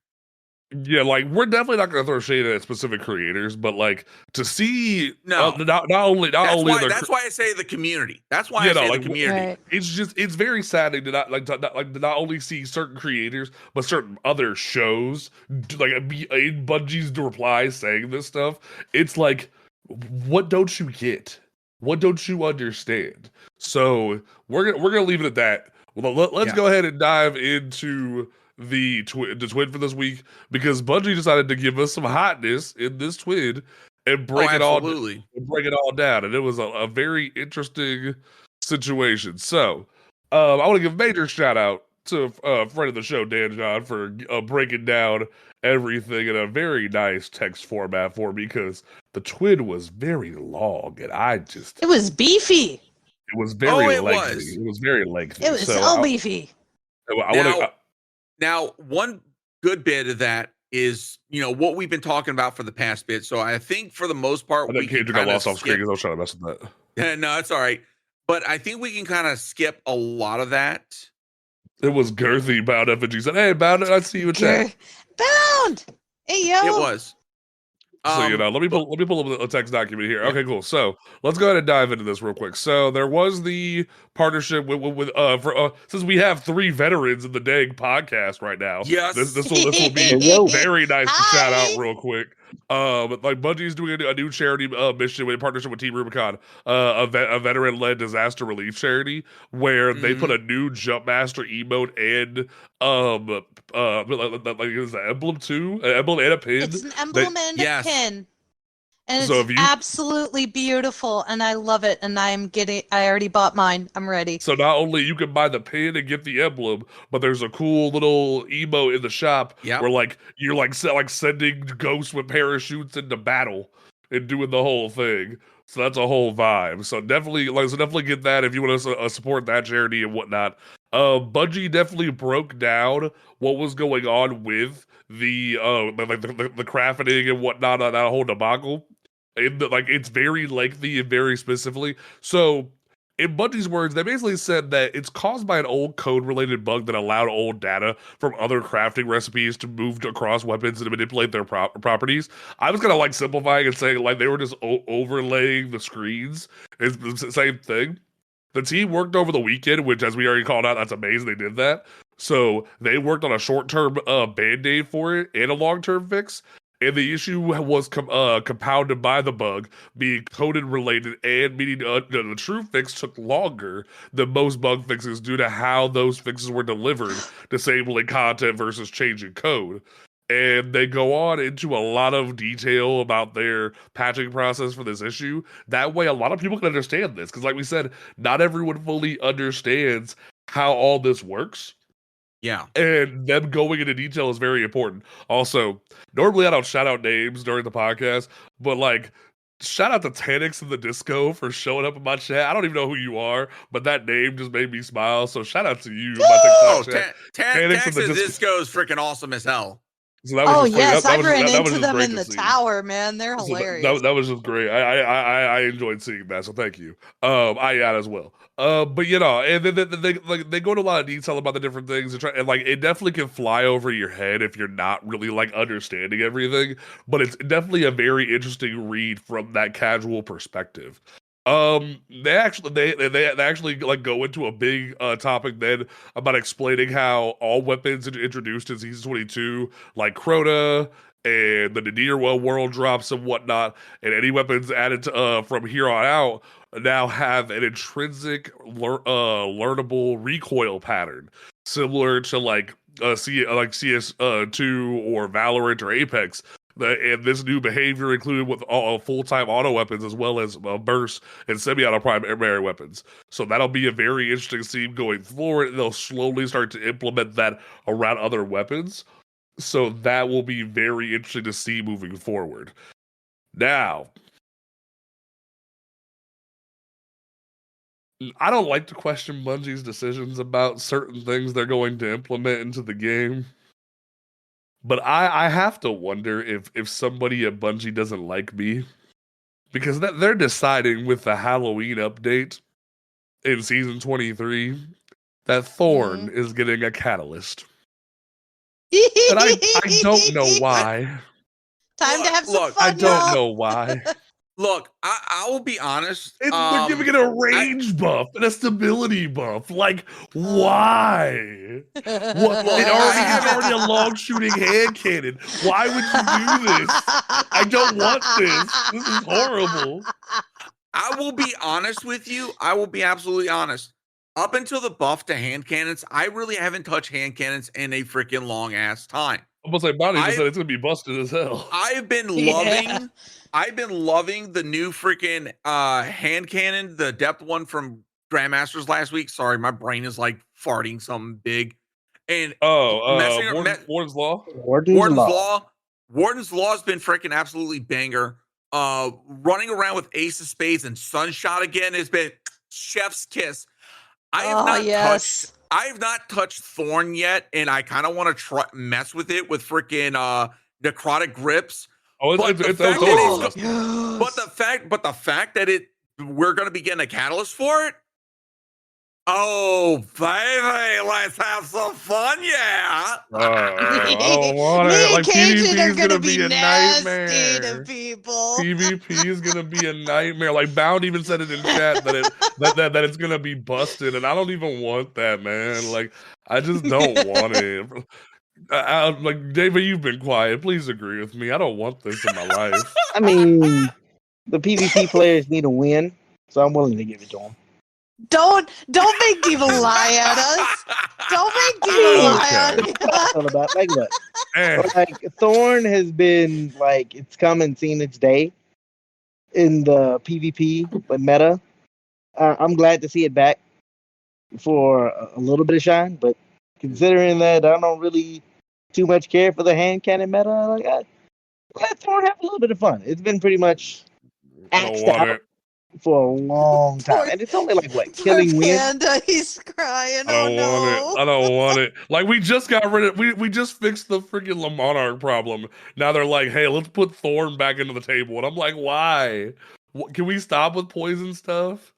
S2: Yeah, like, we're definitely not going to throw shade at specific creators, but like to see not only
S4: that's why I say the community. That's why I say the community.
S3: Right.
S2: It's very saddening to not only see certain creators but certain other shows like be in Bungie's replies saying this stuff. It's like, what don't you get? What don't you understand? So we're gonna leave it at that. Well, let's go ahead and dive into the TWID for this week, because Bungie decided to give us some hotness in this TWID and break it all down, and it was a very interesting situation. So I want to give a major shout out to a friend of the show, Dan John, for breaking down everything in a very nice text format for me, because the TWID was very long and
S3: it was beefy.
S2: It was very lengthy. It was very lengthy.
S3: It was so beefy.
S4: Now, one good bit of that is, what we've been talking about for the past bit. So I think for the most part,
S2: we can got lost off screen because I was trying to mess with
S4: that. No, it's all right. But I think we can kind of skip a lot of that.
S2: It was girthy. Bound FNG said, "Hey, Bound, I see you in chat."
S3: Bound. Hey, yo.
S4: It was.
S2: So let me pull up a text document here. Okay, cool. So let's go ahead and dive into this real quick. So there was the partnership with since we have 3 veterans in the dang podcast right now.
S4: Yes,
S2: this will be very nice to shout out real quick. But like Bungie's doing a new charity mission in partnership with Team Rubicon, a veteran-led disaster relief charity, where they put a new Jump Master emote and like is an emblem too, an emblem and a pin.
S3: It's an emblem and a pin, and it's absolutely beautiful, and I love it. And I already bought mine. I'm ready.
S2: So not only you can buy the pin and get the emblem, but there's a cool little emote in the shop where like you're like sending ghosts with parachutes into battle and doing the whole thing. So that's a whole vibe. So definitely get that if you want to support that charity and whatnot. Bungie definitely broke down what was going on with the the craftening and whatnot on that whole debacle. It's very lengthy and very specifically. So in Bungie's words, they basically said that it's caused by an old code-related bug that allowed old data from other crafting recipes to move across weapons and to manipulate their properties. I was kind of like simplifying and saying like they were just overlaying the screens. It's the same thing. The team worked over the weekend, which, as we already called out, that's amazing they did that. So they worked on a short-term band-aid for it and a long-term fix. And the issue was compounded by the bug being coded related, and meaning the true fix took longer than most bug fixes due to how those fixes were delivered, disabling content versus changing code. And they go on into a lot of detail about their patching process for this issue. That way, a lot of people can understand this. Because like we said, not everyone fully understands how all this works.
S4: Yeah.
S2: And them going into detail is very important. Also, normally I don't shout out names during the podcast, but like, shout out to Tanix and the Disco for showing up in my chat. I don't even know who you are, but that name just made me smile. So shout out to you, my TikTok chat.
S4: Tanix and the Disco is freaking awesome as hell.
S2: So that was
S3: yes,
S2: that
S3: I
S2: was,
S3: ran
S2: that was
S3: into
S2: just
S3: them
S2: great
S3: in
S2: to
S3: the
S2: see.
S3: tower, man. They're hilarious.
S2: So that was just great. I enjoyed seeing that. So thank you. I got as well. But you know, and they go into a lot of detail about the different things and like it definitely can fly over your head if you're not really like understanding everything. But it's definitely a very interesting read from that casual perspective. They actually like go into a big topic then about explaining how all weapons introduced in season 22, like Crota and the Nadir world drops and whatnot, and any weapons added to, from here on out now have an intrinsic learnable recoil pattern, similar to like CS2 or Valorant or Apex. And this new behavior included with full-time auto weapons as well as burst and semi-auto primary weapons. So that'll be a very interesting scene going forward. They'll slowly start to implement that around other weapons. So that will be very interesting to see moving forward. Now, I don't like to question Bungie's decisions about certain things they're going to implement into the game. But I have to wonder if somebody at Bungie doesn't like me. Because they're deciding with the Halloween update in season 23 that Thorn is getting a catalyst. And I don't know why.
S3: Time to have some fun,
S2: I don't know why.
S4: Look, I will be honest.
S2: They're giving it a range buff and a stability buff. Like, why? What? It's already a long shooting hand cannon. Why would you do this? I don't want this. This is horrible.
S4: I will be honest with you. I will be absolutely honest. Up until the buff to hand cannons, I really haven't touched hand cannons in a freaking long ass time.
S2: Almost like Bonnie just said it's gonna be busted as hell.
S4: I've been loving the new freaking hand cannon, the depth one from Grandmasters last week. Sorry, my brain is like farting something big. And
S2: Warden's Law.
S4: Warden's Law has been freaking absolutely banger. Running around with Ace of Spades and Sunshot again has been chef's kiss. I have not touched Thorn yet, and I kind of want to mess with it with freaking necrotic grips.
S2: Oh,
S4: but the fact that we're gonna be getting a catalyst for it. Oh, baby, let's have some fun, yeah.
S2: I don't want it. Like,
S3: Cajun
S2: PvP is
S3: gonna
S2: be a
S3: nasty
S2: nightmare.
S3: to people.
S2: PvP is gonna be a nightmare. Like Bound even said it in chat that it's gonna be busted, and I don't even want that, man. Like, I just don't want it. Like, David, you've been quiet. Please agree with me. I don't want this in my life.
S5: I mean, the PvP players need a win, so I'm willing to give it to them.
S3: Don't make people lie at us. Don't make people lie on us.
S5: Like what? Like Thorn has been like it's come and seen its day in the PvP meta. I'm glad to see it back for a little bit of shine, but considering that I don't really too much care for the hand cannon meta, like let Thorn have a little bit of fun. It's been pretty much axed out for a long time, and it's only like what killing wind.
S3: He's crying.
S2: I don't want it. Like we just got rid of. We just fixed the freaking Le Monarch problem. Now they're like, hey, let's put Thorn back into the table, and I'm like, why? Can we stop with poison stuff?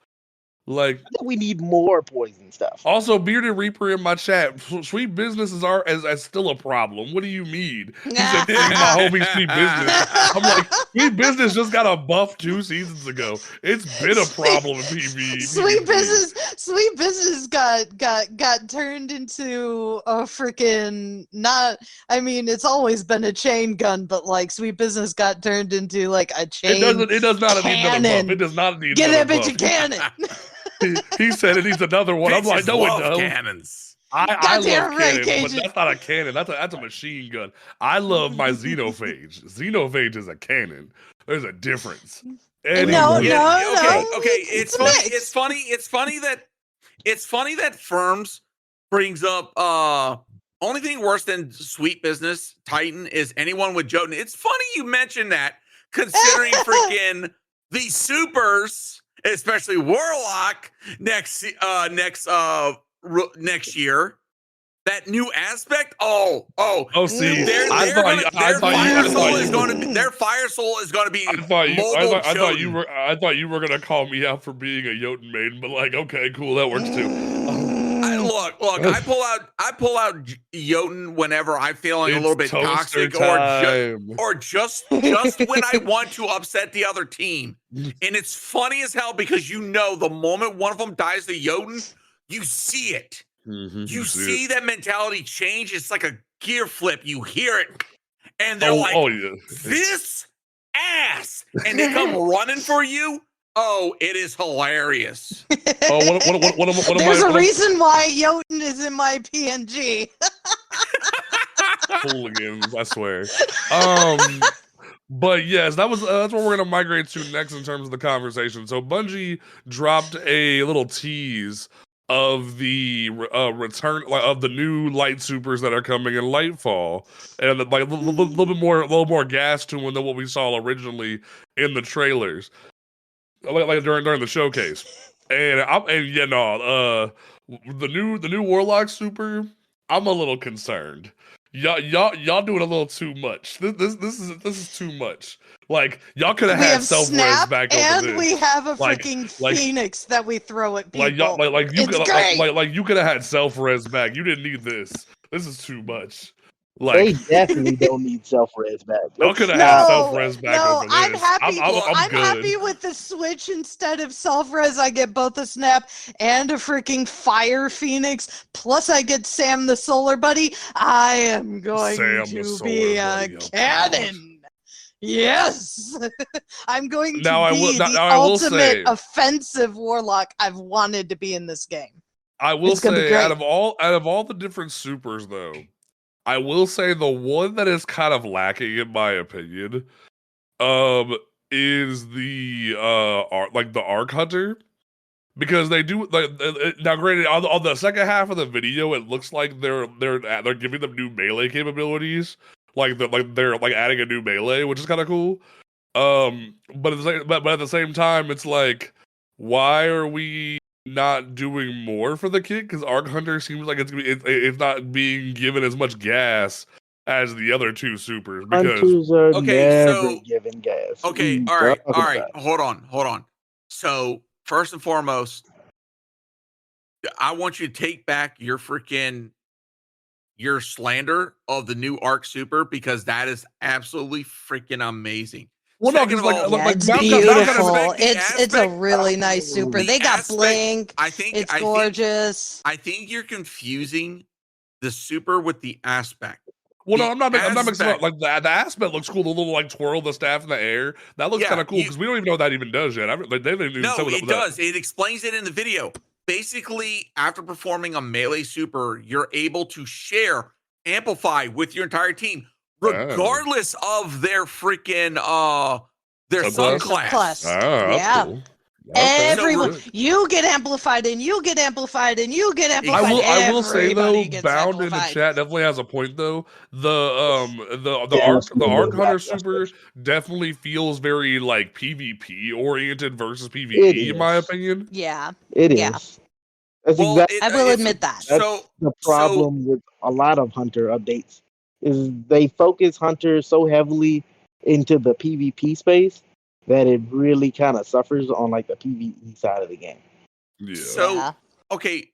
S2: Like,
S5: I think we need more poison stuff.
S2: also, Bearded Reaper in my chat, Sweet Business is as still a problem. What do you mean? He said, "Free my homie Sweet Business." I'm like, Sweet Business just got a buff 2 seasons ago. It's been a problem in PvE.
S3: Sweet Business got turned into a freaking I mean, it's always been a chain gun, but like Sweet Business got turned into like a chain.
S2: It does not need another buff. It does not need another buff.
S3: Get that bitch a cannon.
S2: He said it needs another one. I'm like, no, it doesn't.
S6: Cannons.
S2: I love
S3: right,
S2: cannons, but that's not a cannon. That's a machine gun. I love my Xenophage. Xenophage is a cannon. There's a difference. Anyway.
S3: No.
S4: Okay. It's funny.
S3: mixed.
S4: It's funny that Firms brings up only thing worse than Sweet Business Titan is anyone with Jotun. It's funny you mentioned that, considering freaking the supers, especially Warlock next year. That new aspect.
S2: See,
S4: their fire soul is going to be.
S2: I thought you were gonna call me out for being a Jotun maiden, but like, okay, cool, that works too.
S4: Look, I pull out Jotun whenever I'm feeling a little bit toxic, or just when I want to upset the other team. And it's funny as hell because the moment one of them dies to Jotun, you see it.
S2: Mm-hmm,
S4: you see that mentality change. It's like a gear flip. You hear it, and they're this ass, and they come running for you. Oh, it is hilarious.
S3: There's a reason why Jotun is in my PNG.
S2: Hooligans, I swear. But yes, that's what we're gonna migrate to next in terms of the conversation. So Bungie dropped a little tease of the return of the new light supers that are coming in Lightfall, and like a little more gas to them than what we saw originally in the trailers, like during the showcase. And the new Warlock super, I'm a little concerned. Y'all doing a little too much. This is too much. Like, y'all could have had self-res back over this.
S3: And we have a freaking Phoenix that we throw at people.
S2: You could have had self-res back. You didn't need this. This is too much.
S5: They definitely don't need self-res back.
S2: Y'all could have had self-res back over this.
S3: I'm happy.
S2: I'm good.
S3: Happy with the switch. Instead of self-res, I get both a snap and a freaking fire Phoenix. Plus, I get Sam the Solar Buddy. I am going to be a cannon. Yes, I'm going to be the ultimate offensive warlock I've wanted to be in this game.
S2: I will say, out of all the different supers, though, I will say the one that is kind of lacking, in my opinion, is the Arc Hunter, because they do now. Granted, on the second half of the video, it looks like they're giving them new melee capabilities. Like they're adding a new melee, which is kind of cool. But at the same time, it's like, why are we not doing more for the kit? Because Arc Hunter seems like it's not being given as much gas as the other two supers.
S5: Hunters are never given gas.
S4: Okay, all right. Hold on. So first and foremost, I want you to take back your slander of the new Arc Super, because that is absolutely freaking amazing.
S3: Well, no, it's beautiful. It's a really nice super. They got blink. It's gorgeous.
S4: I think you're confusing the super with the aspect.
S2: Well, no, I'm not mixing up. Like the aspect looks cool. The little twirl the staff in the air. That looks kind of cool, because we don't even know what that even does yet.
S4: It does. It explains it in the video. Basically, after performing a melee super, you're able to amplify with your entire team, regardless of their freaking their subclass.
S3: Yeah.
S2: Cool.
S3: Everyone, you get amplified, and you get amplified, and you get amplified.
S2: I will say though, Bound in the chat definitely has a point though. The Arc Hunter super definitely feels very like PvP oriented versus PvE, in my opinion.
S3: Yeah,
S5: it is.
S3: Yeah.
S5: I
S3: will admit that.
S5: That's the problem with a lot of Hunter updates is they focus Hunter so heavily into the PvP space that it really kind of suffers on like the PvE side of the game.
S2: Yeah.
S4: So, okay,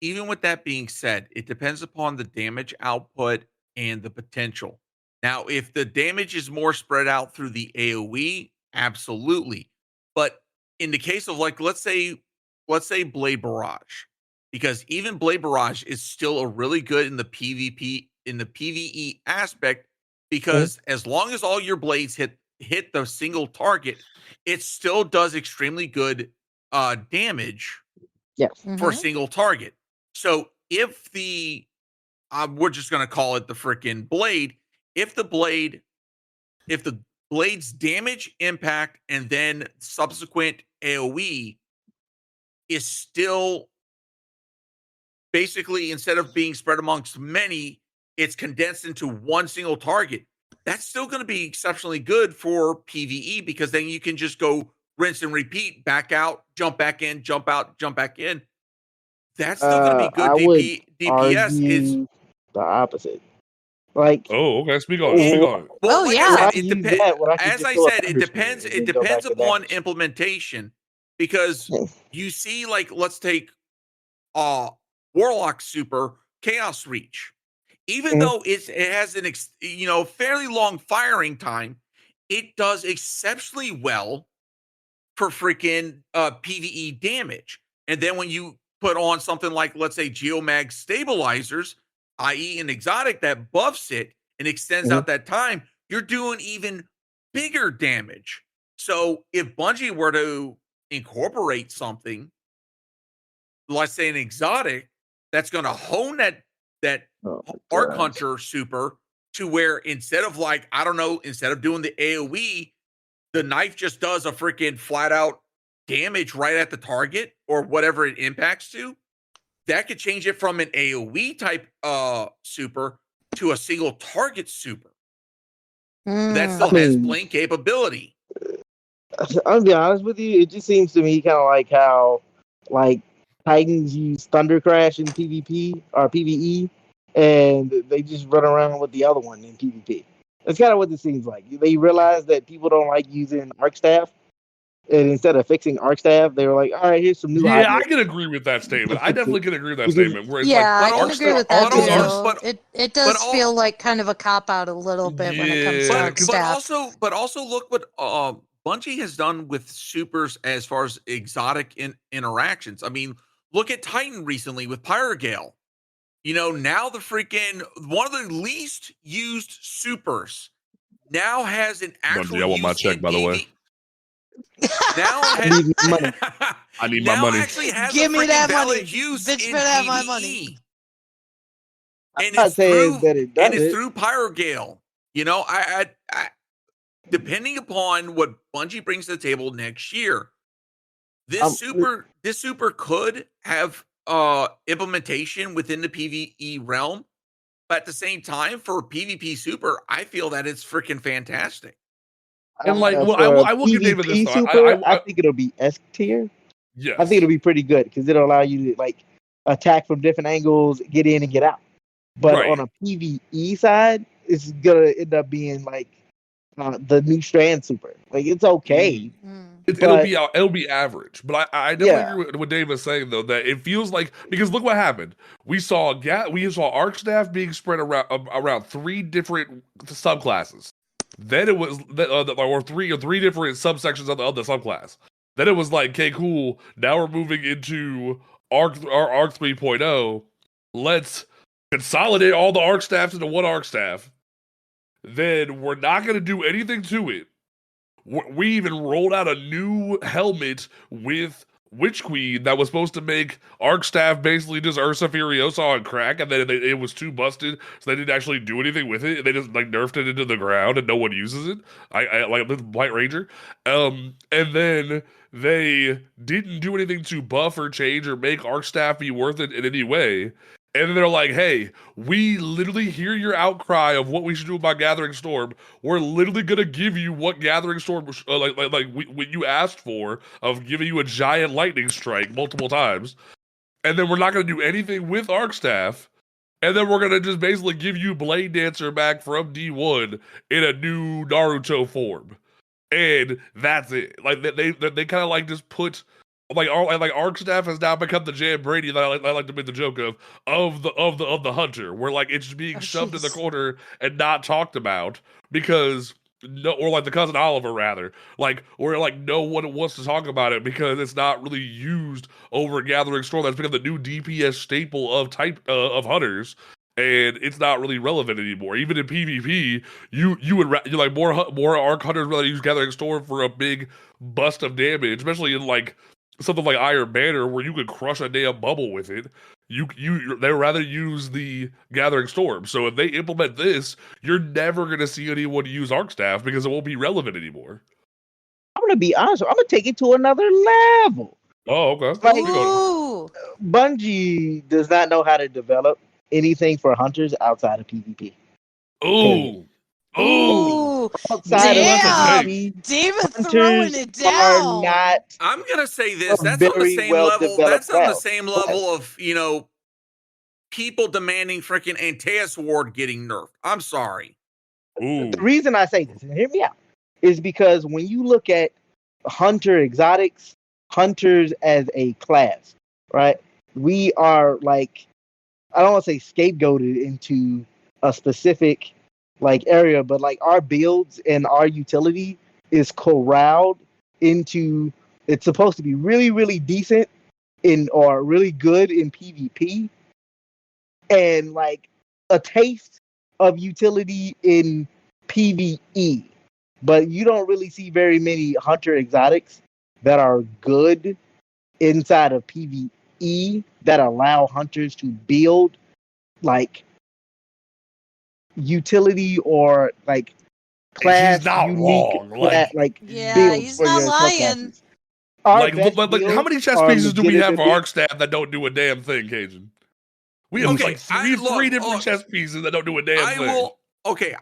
S4: even with that being said, it depends upon the damage output and the potential. Now, if the damage is more spread out through the AoE, absolutely. But in the case of like, let's say Blade Barrage, because even Blade Barrage is still a really good in the PvP in the PvE aspect, because as long as all your blades hit the single target, it still does extremely good damage
S5: Yes.
S4: for a single target. So if we're just gonna call it the freaking blade, if the blade's damage, impact, and then subsequent AoE is still basically, instead of being spread amongst many, it's condensed into one single target. That's still going to be exceptionally good for PvE, because then you can just go rinse and repeat, back out, jump back in, jump out, jump back in. That's still going to be good
S5: I would
S4: DPS. It's
S5: argue the opposite. Like,
S2: Oh, okay. Speak on it. Speak on it.
S4: well,
S3: Oh,
S4: like
S3: yeah.
S4: I
S5: why
S4: said, it
S5: use
S4: depends.
S5: that when I can
S4: As
S5: just
S4: I
S5: throw a
S4: said, it
S5: thunder
S4: depends.
S5: stream
S4: It
S5: and then go
S4: depends
S5: back to
S4: upon
S5: damage?
S4: implementation, because
S5: Yes.
S4: you see, like, let's take Warlock Super Chaos Reach. Even
S5: Mhm.
S4: though it has an fairly long firing time, it does exceptionally well for freaking PvE damage. And then when you put on something like, let's say, Geomag stabilizers, i.e., an exotic that buffs it and extends out that time, you're doing even bigger damage. So if Bungie were to incorporate something, let's say an exotic, that's going to hone that
S5: Oh my
S4: Arc
S5: gosh.
S4: Hunter super to where, instead of, like, I don't know, instead of doing the AoE, the knife just does a freaking flat out damage right at the target or whatever it impacts to, that could change it from an AoE type super to a single target super that still
S5: I
S4: has
S5: mean,
S4: blink capability.
S5: I'll be honest with you, it just seems to me kind of like how, like, Titans use Thunder Crash in PvP or PvE, and they just run around with the other one in PvP. That's kind of what it seems like. They realize that people don't like using Arc Staff, and instead of fixing Arc Staff, they were like, "All right, here's some new
S2: Yeah,
S5: hot
S2: I can agree with that statement. I
S5: fix it."
S2: definitely can agree with that
S5: Because
S2: statement. Where it's
S3: Yeah,
S2: like,
S3: I
S4: But
S3: can agree with that
S4: but also,
S3: too.
S4: but
S3: It does
S4: all-
S3: feel like kind of a cop out a little bit when it comes to
S2: Yeah,
S3: Arc
S2: 'cause-
S3: Staff.
S4: but also look what Bungie has done with supers as far as exotic interactions. I mean, look at Titan recently with Pyrogale. Now the freaking one of the least used supers now has an actual
S2: Bungie, I want my
S4: use
S2: check,
S4: in
S2: by the way.
S4: PV. Now
S5: I need my money.
S2: I need my
S4: now
S2: money.
S4: actually has
S3: Give
S4: a
S3: me
S4: freaking
S3: that
S4: valid
S3: money.
S4: use
S3: Bitch
S4: in
S3: better have my
S4: PvE.
S3: money.
S5: I'm
S4: And
S5: not
S4: it's
S5: saying
S4: through
S5: that it does
S4: and it's
S5: it.
S4: through Pyrogale. I depending upon what Bungie brings to the table next year, this super could have implementation within the PvE realm, but at the same time, for PvP super, I feel that it's freaking fantastic.
S2: And like, well,
S5: For
S2: I will give David this
S5: PvP
S2: thought.
S5: super, I think it'll be S tier.
S2: Yes.
S5: I think it'll be pretty good because it'll allow you to, like, attack from different angles, get in and get out. But
S2: Right.
S5: on a PvE side, it's gonna end up being like the new Strand super. Like, it's okay.
S2: It'll
S5: but
S2: be average, but I definitely agree with what Dave is saying, though, that it feels like, because look what happened. We saw Arc Staff being spread around 3 different subclasses. Then it was or three different subsections of the other subclass. Then it was like, okay, cool. Now we're moving into Arc 3.0. Let's consolidate all the Arc Staffs into one Arc Staff. Then we're not going to do anything to it. We even rolled out a new helmet with Witch Queen that was supposed to make Arc Staff basically just Ursa Furiosa on crack, and then it was too busted, so they didn't actually do anything with it. They just like nerfed it into the ground, and no one uses it. I like the White Ranger, and then they didn't do anything to buff or change or make Arc Staff be worth it in any way. And then they're like, hey, we literally hear your outcry of what we should do about Gathering Storm. We're literally going to give you what Gathering Storm, what you asked for, of giving you a giant lightning strike multiple times. And then we're not going to do anything with Arc Staff. And then we're going to just basically give you Blade Dancer back from D1 in a new Naruto form. And that's it. Like, they kind of like just put Like Arc Staff has now become the Jan Brady that I like to make the joke of the hunter, where like it's being shoved in the corner and not talked about because or like the cousin Oliver rather, like where like no one wants to talk about it because it's not really used over Gathering Storm. That's become the new DPS staple of type of hunters. And it's not really relevant anymore. Even in PvP, you would you like more Arc Hunters rather use Gathering Storm for a big bust of damage, especially in like something like Iron Banner where you could crush a damn bubble with it. They rather use the Gathering Storm. So if they implement this, you're never gonna see anyone use Arc Staff because it won't be relevant anymore.
S5: I'm gonna be honest. I'm gonna take it to another level.
S2: Oh, okay.
S3: Ooh.
S5: Bungie does not know how to develop anything for hunters outside of PvP.
S2: Ooh.
S3: Ooh.
S5: Outside
S3: Damn.
S5: of PvP,
S3: David throwing it down.
S5: are not.
S4: I'm gonna say this.
S5: A
S4: That's on the
S5: very
S4: same
S5: well
S4: level.
S5: developed
S4: That's on the
S5: class.
S4: same level of people demanding freaking Antaeus Ward getting nerfed. I'm sorry.
S2: Ooh.
S5: The reason I say this, and hear me out, is because when you look at hunter exotics, hunters as a class, right? We are like, I don't want to say scapegoated into a specific like area, but like our builds and our utility is corralled into, it's supposed to be really, really decent in or really good in PvP, and like a taste of utility in PvE. But you don't really see very many hunter exotics that are good inside of PvE that allow hunters to build like utility or like class
S2: He's not
S5: unique
S2: wrong.
S3: Yeah,
S5: builds
S3: he's
S5: for
S3: not
S5: your
S3: lying.
S5: subclasses. Our
S2: Like
S5: best
S2: how many
S5: builds
S2: chess
S5: are
S2: pieces do we have for
S5: legitimately-
S2: Arc Staff that don't do a damn thing, Cajun? We have
S4: Okay,
S2: like three different
S4: look,
S2: chess pieces that don't do a damn thing.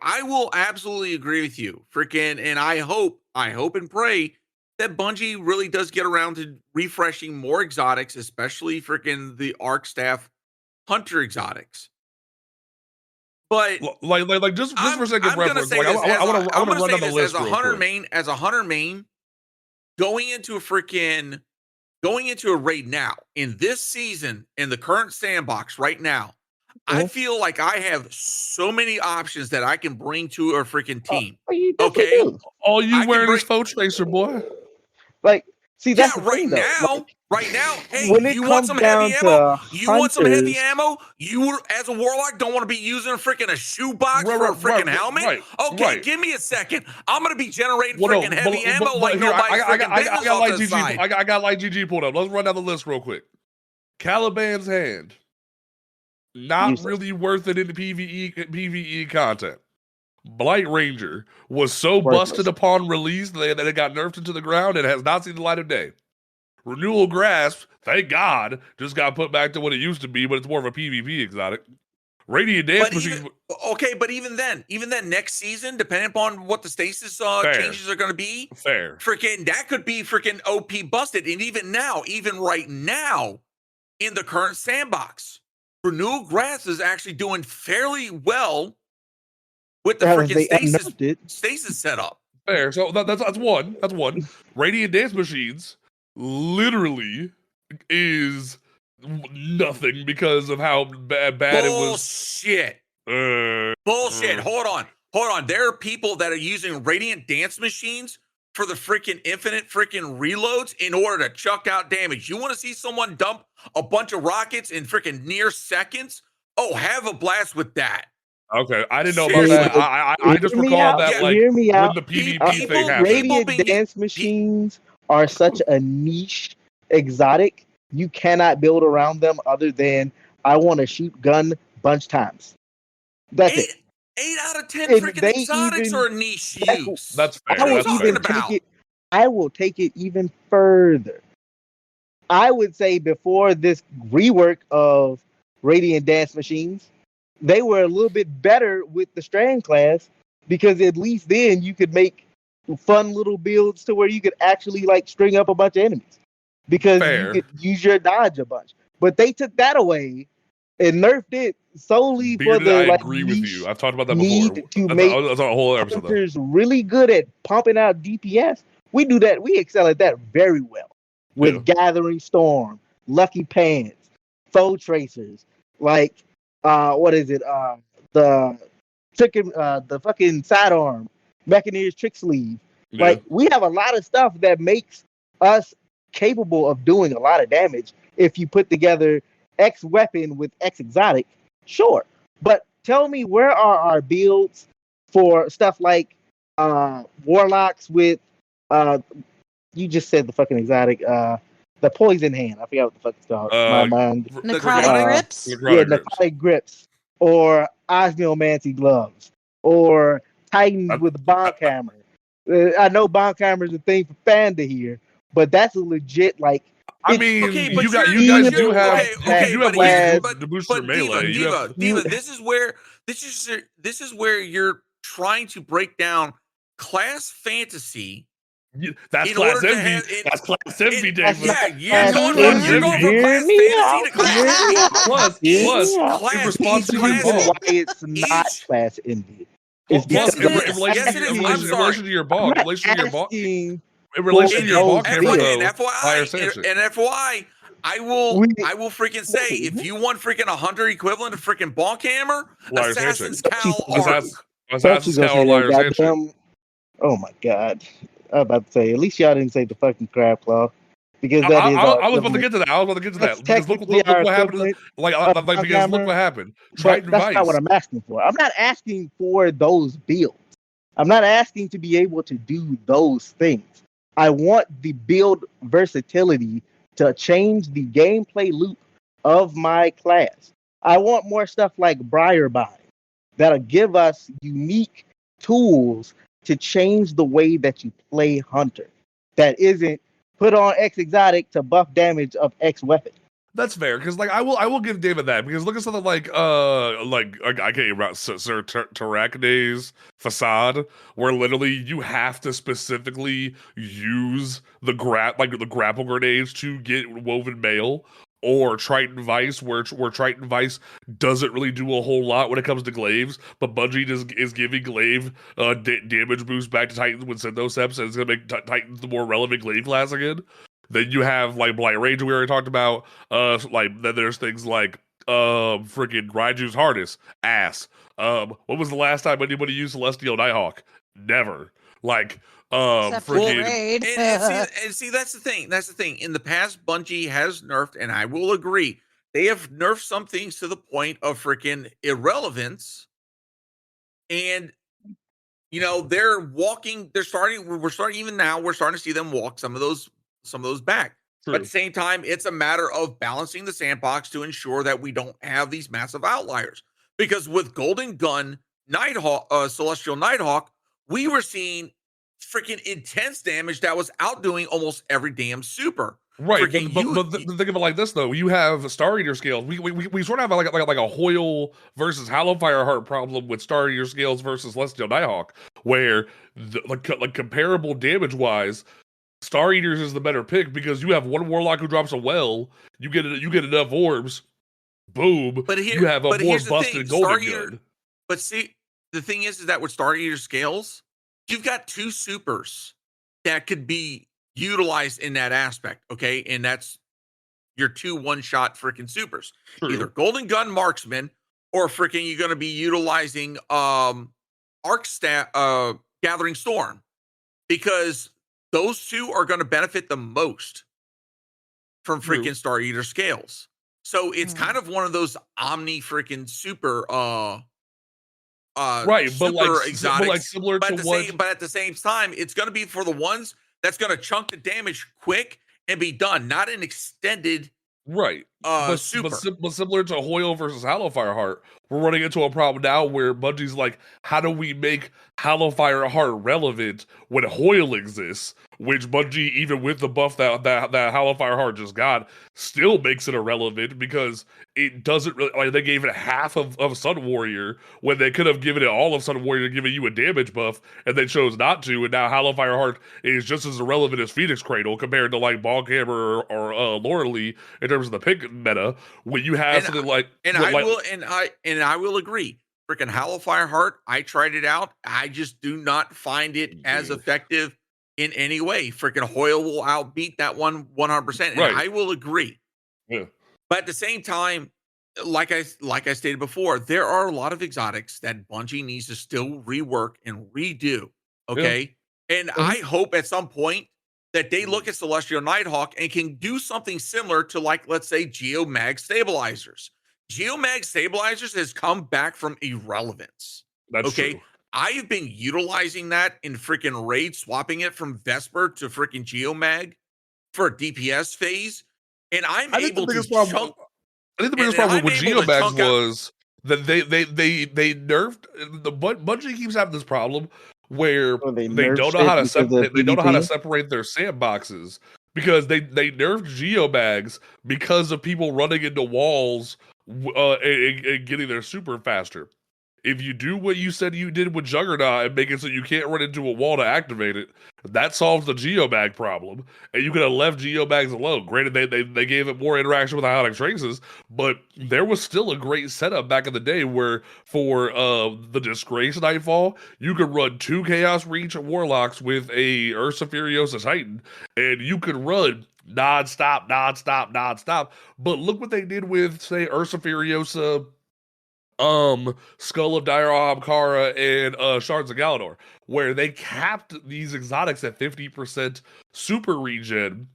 S4: I will absolutely agree with you. Freaking, and I hope and pray that Bungie really does get around to refreshing more exotics, especially freaking the Arc Staff Hunter exotics. But
S2: like just for a second
S4: I'm gonna
S2: reference,
S4: say
S2: like
S4: this.
S2: I want to run down the list
S4: as a
S2: real
S4: hunter
S2: quick.
S4: main, going into a raid now in this season in the current sandbox right now. I feel like I have so many options that I can bring to a freaking team. Okay,
S2: all you wearing is Foe Tracer, boy.
S5: Like, see, that's
S4: yeah,
S5: the thing, though.
S4: right now. Hey,
S5: when it
S4: you want
S5: comes
S4: some
S5: down
S4: heavy
S5: to
S4: ammo? You want some heavy
S5: hunters-
S4: ammo? You, as a warlock, don't want to be using freaking a shoebox for a freaking helmet? Okay, give me a second. I'm gonna be generating freaking heavy ammo like nobody's freaking business off the side.
S2: I got like GG pulled up. Let's run down the list real quick. Caliban's Hand. Not really worth it in the PvE content. Blight Ranger was so busted upon release that it got nerfed into the ground and has not seen the light of day. Renewal Grasp, thank God, just got put back to what it used to be, but it's more of a PvP exotic. Radiant Dance Machine.
S4: But even then, next season, depending upon what the stasis changes are going to be, freaking that could be freaking OP busted. And even right now, in the current sandbox, Renewal Grass is actually doing fairly well with the freaking stasis setup.
S2: Fair. So that's one. That's one. Radiant Dance Machines literally is nothing because of how bad it was.
S4: Bullshit. Hold on. There are people that are using Radiant Dance Machines for the freaking infinite freaking reloads in order to chuck out damage. You want to see someone dump a bunch of rockets in freaking near seconds? Oh, have a blast with that.
S2: Okay, I didn't know about that. I just recall that like when the PvP thing happened.
S5: Radiant Dance Machines are such a niche exotic. You cannot build around them other than I want to shoot gun bunch times. That's it.
S4: 8 out of 10 freaking exotics are niche use.
S2: That's fair.
S5: I will take it even further. I would say before this rework of Radiant Dance Machines, they were a little bit better with the Strand class because at least then you could make fun little builds to where you could actually like string up a bunch of enemies because you could use your dodge a bunch. But they took that away and nerfed it solely for the
S2: I agree with you. I've talked about that before.
S5: To make
S2: that's a whole episode.
S5: Hunters really good at pumping out DPS. We do that. We excel at that very well. with Gathering Storm, Lucky Pants, Foe Tracers, like what is it? The the fucking sidearm, Mechanier's Trick Sleeve.
S2: Yeah.
S5: Like we have a lot of stuff that makes us capable of doing a lot of damage if you put together X weapon with X exotic, sure. But tell me, where are our builds for stuff like warlocks with you just said the fucking exotic, the poison hand. I forgot what the fuck it's called. My mind.
S3: Necrotic grips?
S5: Yeah, necrotic grips. Or osneomancy gloves. Or Titans with bomb hammer. I know bomb hammer is a thing for Fanda here, but that's a legit like.
S2: I mean, you guys do have to boost your melee.
S4: Diva, this is where you're trying to break down class fantasy.
S2: That's class envy. That's class envy, David.
S4: Yeah, you're going from class fantasy to class envy.
S2: Plus, in response to your bog,
S5: why it's not class envy.
S4: Yes,
S2: in relation to your bog, in relation to your bog hammer, though,
S4: and FYI, I will freaking say, if you want freaking a hunter equivalent of freaking bonk hammer, Assassin's Cowl
S2: Assassin's Cowl Liar's Handshake.
S5: Oh my god. I was about to say, at least y'all didn't say the fucking crab claw. Because that
S2: I was about to get to that. Because look what happened. Because look what happened.
S5: That's not what I'm asking for. I'm not asking for those builds. I'm not asking to be able to do those things. I want the build versatility to change the gameplay loop of my class. I want more stuff like Briarbind that'll give us unique tools to change the way that you play Hunter. That isn't put on X exotic to buff damage of X weapon.
S2: That's fair, because I will give David that, because look at something like I can't remember Sir Tarakne's Facade, where literally you have to specifically use the grapple grenades to get woven mail, or Triton Vice, where Triton Vice doesn't really do a whole lot when it comes to glaives, but Bungie is giving glaive damage boost back to Titans with Synthosepts, and it's gonna make Titans the more relevant glaive class again. Then you have Blight Rage we already talked about. Then there's things like freaking Raiju's Harness, ass. When was the last time anybody used Celestial Nighthawk? Never.
S4: Freaking. And see, that's the thing. That's the thing. In the past, Bungie has nerfed, and I will agree, they have nerfed some things to the point of freaking irrelevance. And we're starting to see them walk some of those back.
S2: True.
S4: But at the same time, it's a matter of balancing the sandbox to ensure that we don't have these massive outliers. Because with Golden Gun Nighthawk, Celestial Nighthawk, we were seeing freaking intense damage that was outdoing almost every damn super.
S2: Right, but think of it like this though. You have Star Eater scales. We sort of have like a Hoyle versus Hallowfire Heart problem with Star Eater scales versus Celestial Nighthawk, where comparable damage wise, Star Eaters is the better pick, because you have one Warlock who drops a well, you get enough orbs, boom, you have a more busted Golden Gun.
S4: But see, the thing is that with Star Eater scales, you've got two supers that could be utilized in that aspect, okay? And that's your 2 one-shot freaking supers.
S2: True.
S4: Either Golden Gun Marksman, or freaking you're going to be utilizing Gathering Storm, because those two are going to benefit the most from freaking Star Eater scales. So it's kind of one of those omni freaking super
S2: right,
S4: super exotics,
S2: similar to
S4: but at the same time, it's going to be for the ones that's going to chunk the damage quick and be done, not an extended super.
S2: But similar to Hoyle versus Hallowfire Heart, we're running into a problem now where Bungie's like, how do we make Hallowfire Heart relevant when Hoyle exists? Which Bungie, even with the buff that Hallowfire Heart just got, still makes it irrelevant, because it doesn't really, they gave it half of Sun Warrior when they could have given it all of Sun Warrior, giving you a damage buff, and they chose not to, and now Hallowfire Heart is just as irrelevant as Phoenix Cradle compared to Boghammer or Lauralee in terms of the pick meta. When you have something
S4: I will agree. Freaking Hallowfire Heart, I tried it out. I just do not find it as effective in any way. Freaking Hoyle will outbeat that one 100%, and
S2: Right.
S4: I will agree.
S2: Yeah.
S4: But at the same time, like I stated before, there are a lot of exotics that Bungie needs to still rework and redo. Okay, and I hope at some point that they look at Celestial Nighthawk and can do something similar to, like, let's say, Geomag Stabilizers. Geomag Stabilizers has come back from irrelevance.
S2: That's true.
S4: I've been utilizing that in freaking Raid, swapping it from Vesper to freaking Geomag for a DPS phase, and I'm able to chunk.
S2: I think the biggest problem with Geomags was that they nerfed the Bungie keeps having this problem where they don't know how to separate their sandboxes, because they nerfed Geomags because of people running into walls and getting their super faster. If you do what you said you did with Juggernaut and make it so you can't run into a wall to activate it, that solves the Geomag problem. And you could have left Geomags alone. Granted, they gave it more interaction with Ionic Traces, but there was still a great setup back in the day where for the Disgrace Nightfall, you could run 2 Chaos Reach Warlocks with a Ursa Furiosa Titan, and you could run non-stop. But look what they did with, say, Ursa Furiosa, Skull of Dire Kara, and Shards of Galador, where they capped these exotics at 50% super regen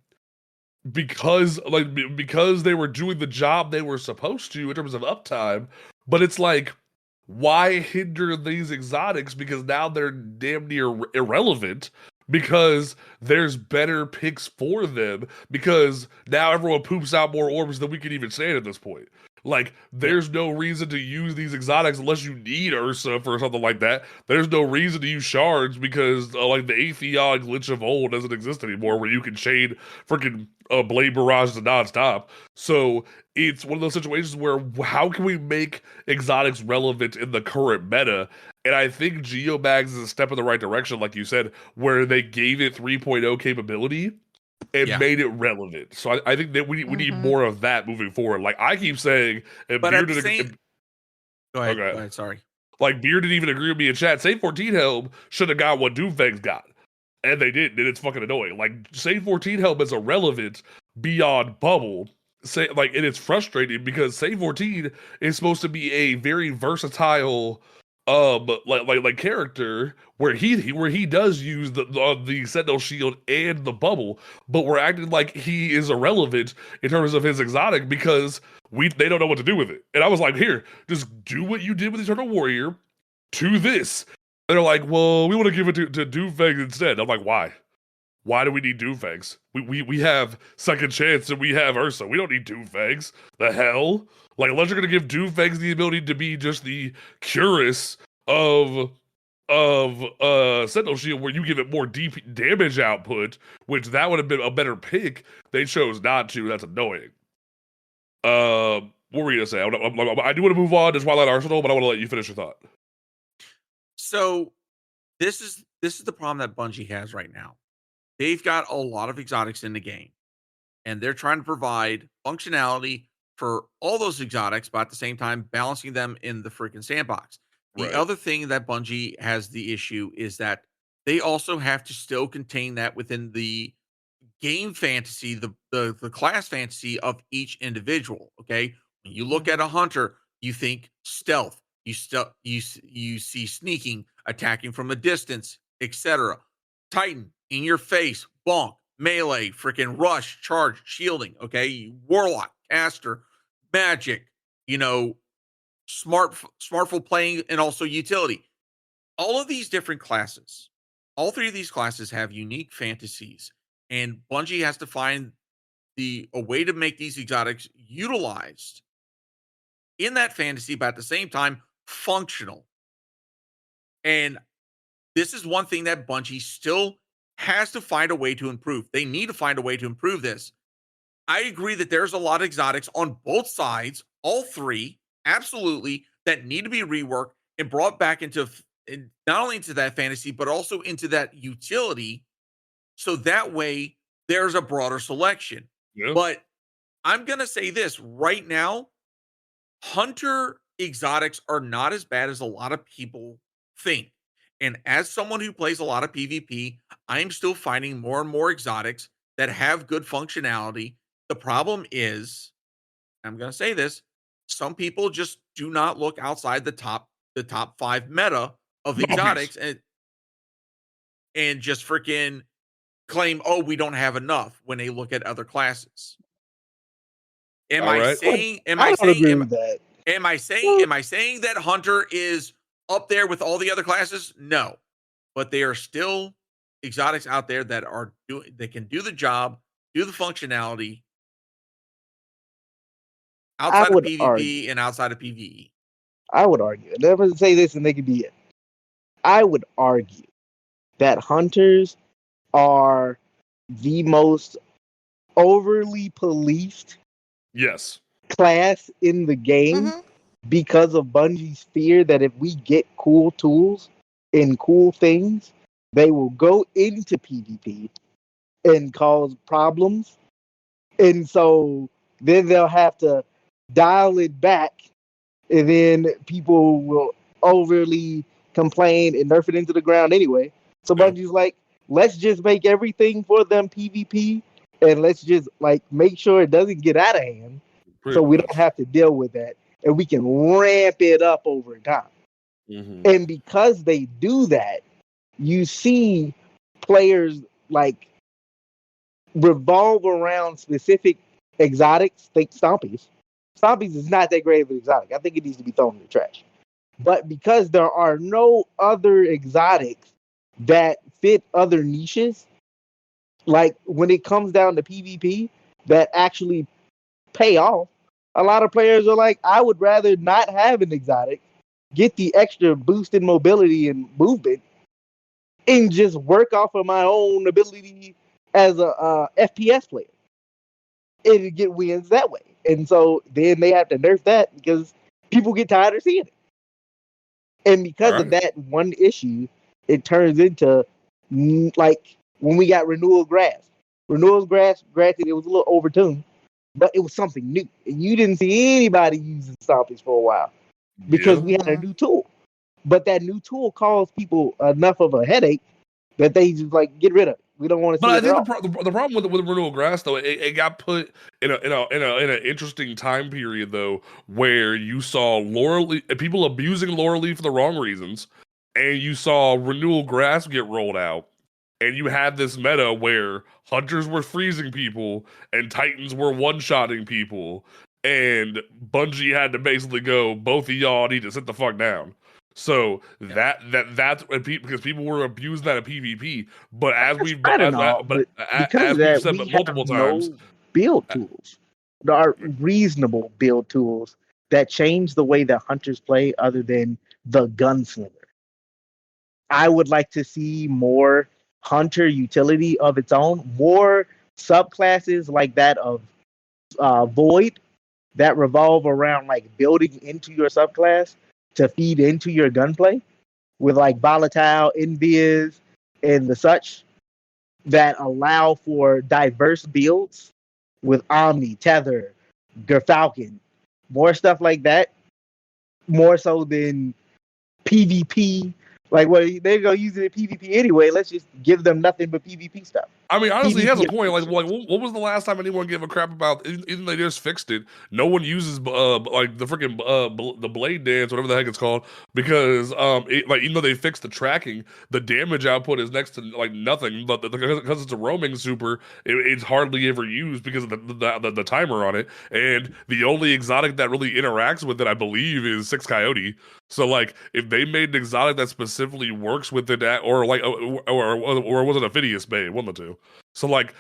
S2: because they were doing the job they were supposed to in terms of uptime. But it's like, why hinder these exotics? Because now they're damn near irrelevant, because there's better picks for them, because now everyone poops out more orbs than we can even stand at this point. Like, there's no reason to use these exotics unless you need Ursa for something like that. There's no reason to use shards because, like, the Atheon glitch of old doesn't exist anymore, where you can chain freaking Blade Barrage to non-stop. So it's one of those situations where, how can we make exotics relevant in the current meta? And I think Geomags is a step in the right direction, like you said, where they gave it 3.0 capability and made it relevant. So I think that we need more of that moving forward. Like I keep saying, and
S4: but
S2: Beard
S4: at the same... Go ahead, sorry.
S2: Like Beard didn't even agree with me in chat. Save 14 Helm should have got what Doomfangs got, and they didn't, and it's fucking annoying. Like Save 14 Helm is irrelevant beyond Bubble. And it's frustrating because Save 14 is supposed to be a very versatile like character where he does use the Sentinel Shield and the Bubble, but we're acting like he is irrelevant in terms of his exotic because they don't know what to do with it. And I was like, here, just do what you did with Eternal Warrior to this. And they're like, well, we want to give it to Doomfangs instead. I'm like, why? Why do we need Doomfangs? We have Second Chance and we have Ursa. We don't need Doomfangs. The hell? Like, unless you're going to give Doomfangs the ability to be just the Curus of Sentinel Shield, where you give it more deep damage output, which that would have been a better pick. They chose not to. That's annoying. What were you going to say? I do want to move on to Twilight Arsenal, but I want to let you finish your thought.
S4: So, this is the problem that Bungie has right now. They've got a lot of exotics in the game, and they're trying to provide functionality for all those exotics, but at the same time, balancing them in the freaking sandbox. The other thing that Bungie has the issue is that they also have to still contain that within the game fantasy, the class fantasy of each individual. Okay, when you look at a hunter, you think stealth, you see sneaking, attacking from a distance, etc. Titan, in your face, bonk, melee, freaking rush, charge, shielding. Okay, warlock, caster, magic, smartful playing, and also utility. All of these different classes, all three of these classes have unique fantasies, and Bungie has to find a way to make these exotics utilized in that fantasy, but at the same time functional. And this is one thing that Bungie still has to find a way to improve. They need to find a way to improve this. I agree that there's a lot of exotics on both sides, all three, absolutely, that need to be reworked and brought back into not only into that fantasy, but also into that utility. So that way there's a broader selection.
S2: Yeah.
S4: But I'm going to say this right now, hunter exotics are not as bad as a lot of people think. And as someone who plays a lot of PvP, I'm still finding more and more exotics that have good functionality. The problem is, I'm going to say this, some people just do not look outside the top 5 meta of exotics and just freaking claim, oh, we don't have enough when they look at other classes. Am I saying that Hunter is up there with all the other classes? No. But there are still exotics out there that can do the job, do the functionality outside of PvP and outside of PvE.
S5: I would argue, and I'm going to say this and they could be it. I would argue that hunters are the most overly policed class in the game because of Bungie's fear that if we get cool tools and cool things, they will go into PvP and cause problems. And so then they'll have to dial it back, and then people will overly complain and nerf it into the ground anyway. So Bungie's like, let's just make everything for them PvP, and let's just like make sure it doesn't get out of hand, so we don't have to deal with that, and we can ramp it up over time. And because they do that, you see players like revolve around specific exotics. Think Stompies. Stompies is not that great of an exotic. I think it needs to be thrown in the trash. But because there are no other exotics that fit other niches, like when it comes down to PvP, that actually pay off, a lot of players are like, I would rather not have an exotic, get the extra boost in mobility and movement, and just work off of my own ability as a FPS player and get wins that way. And so then they have to nerf that because people get tired of seeing it. And because of that one issue, it turns into like when we got Renewal Grass. Renewal Grass, granted, it was a little overtuned, but it was something new. And you didn't see anybody using Stompies for a while because we had a new tool. But that new tool caused people enough of a headache that they just like get rid of it. We don't want to see it.
S2: But I think the problem with Renewal Grass though, it got put in an interesting time period though, where you saw people abusing Laurel Leaf for the wrong reasons, and you saw Renewal Grass get rolled out, and you had this meta where Hunters were freezing people and Titans were one-shotting people, and Bungie had to basically go, both of y'all need to sit the fuck down. So that's because people were abusing that at PvP. But as we've said multiple times,
S5: build tools. There are reasonable build tools that change the way that hunters play, other than the gunslinger. I would like to see more hunter utility of its own, more subclasses like that of Void that revolve around like building into your subclass to feed into your gunplay, with like volatile, invis, and the such, that allow for diverse builds with Omni, Tether, Gerfalcon, more stuff like that, more so than PvP. Like, well, they're gonna use it in PvP anyway. Let's just give them nothing but PvP stuff.
S2: I mean, honestly, he has a point. Like, what was the last time anyone gave a crap about? Even they just fixed it. No one uses like the freaking the blade dance, whatever the heck it's called, because even though they fixed the tracking, the damage output is next to like nothing. But because it's a roaming super, it's hardly ever used because of the timer on it. And the only exotic that really interacts with it, I believe, is 6 Coyote. So like, if they made an exotic that specifically works with it, or was it a Phineas Bay, one of the two. So like,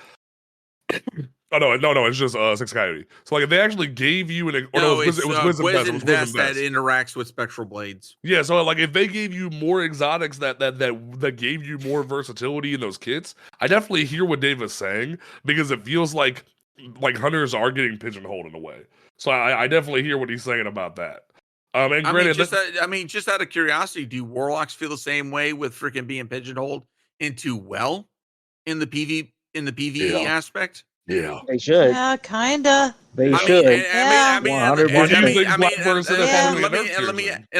S2: no, it's just 6 Coyote. So like, if they actually gave you it was Wisdom Vest
S4: that interacts with Spectral Blades.
S2: Yeah, so like, if they gave you more exotics that gave you more versatility in those kits, I definitely hear what Dave is saying, because it feels like hunters are getting pigeonholed in a way. So I definitely hear what he's saying about that. And granted,
S4: just out of curiosity, do Warlocks feel the same way with freaking being pigeonholed into in the PvE aspect?
S2: Yeah,
S5: they should.
S3: Yeah, kinda.
S5: They should.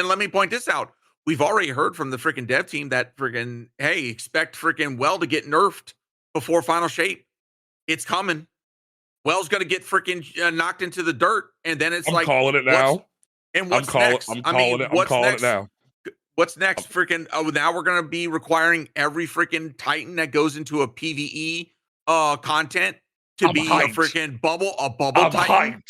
S4: Let me point this out. we've already heard from the freaking dev team that freaking, hey, expect freaking Well to get nerfed before Final Shape. It's coming. Well's going to get freaking knocked into the dirt, and then it's
S2: I'm calling it
S4: what's
S2: now.
S4: next?
S2: I'm calling it now.
S4: What's next? Freaking now we're going to be requiring every freaking Titan that goes into a PvE content to be
S2: hyped.
S4: a freaking bubble
S2: I'm
S4: Titan.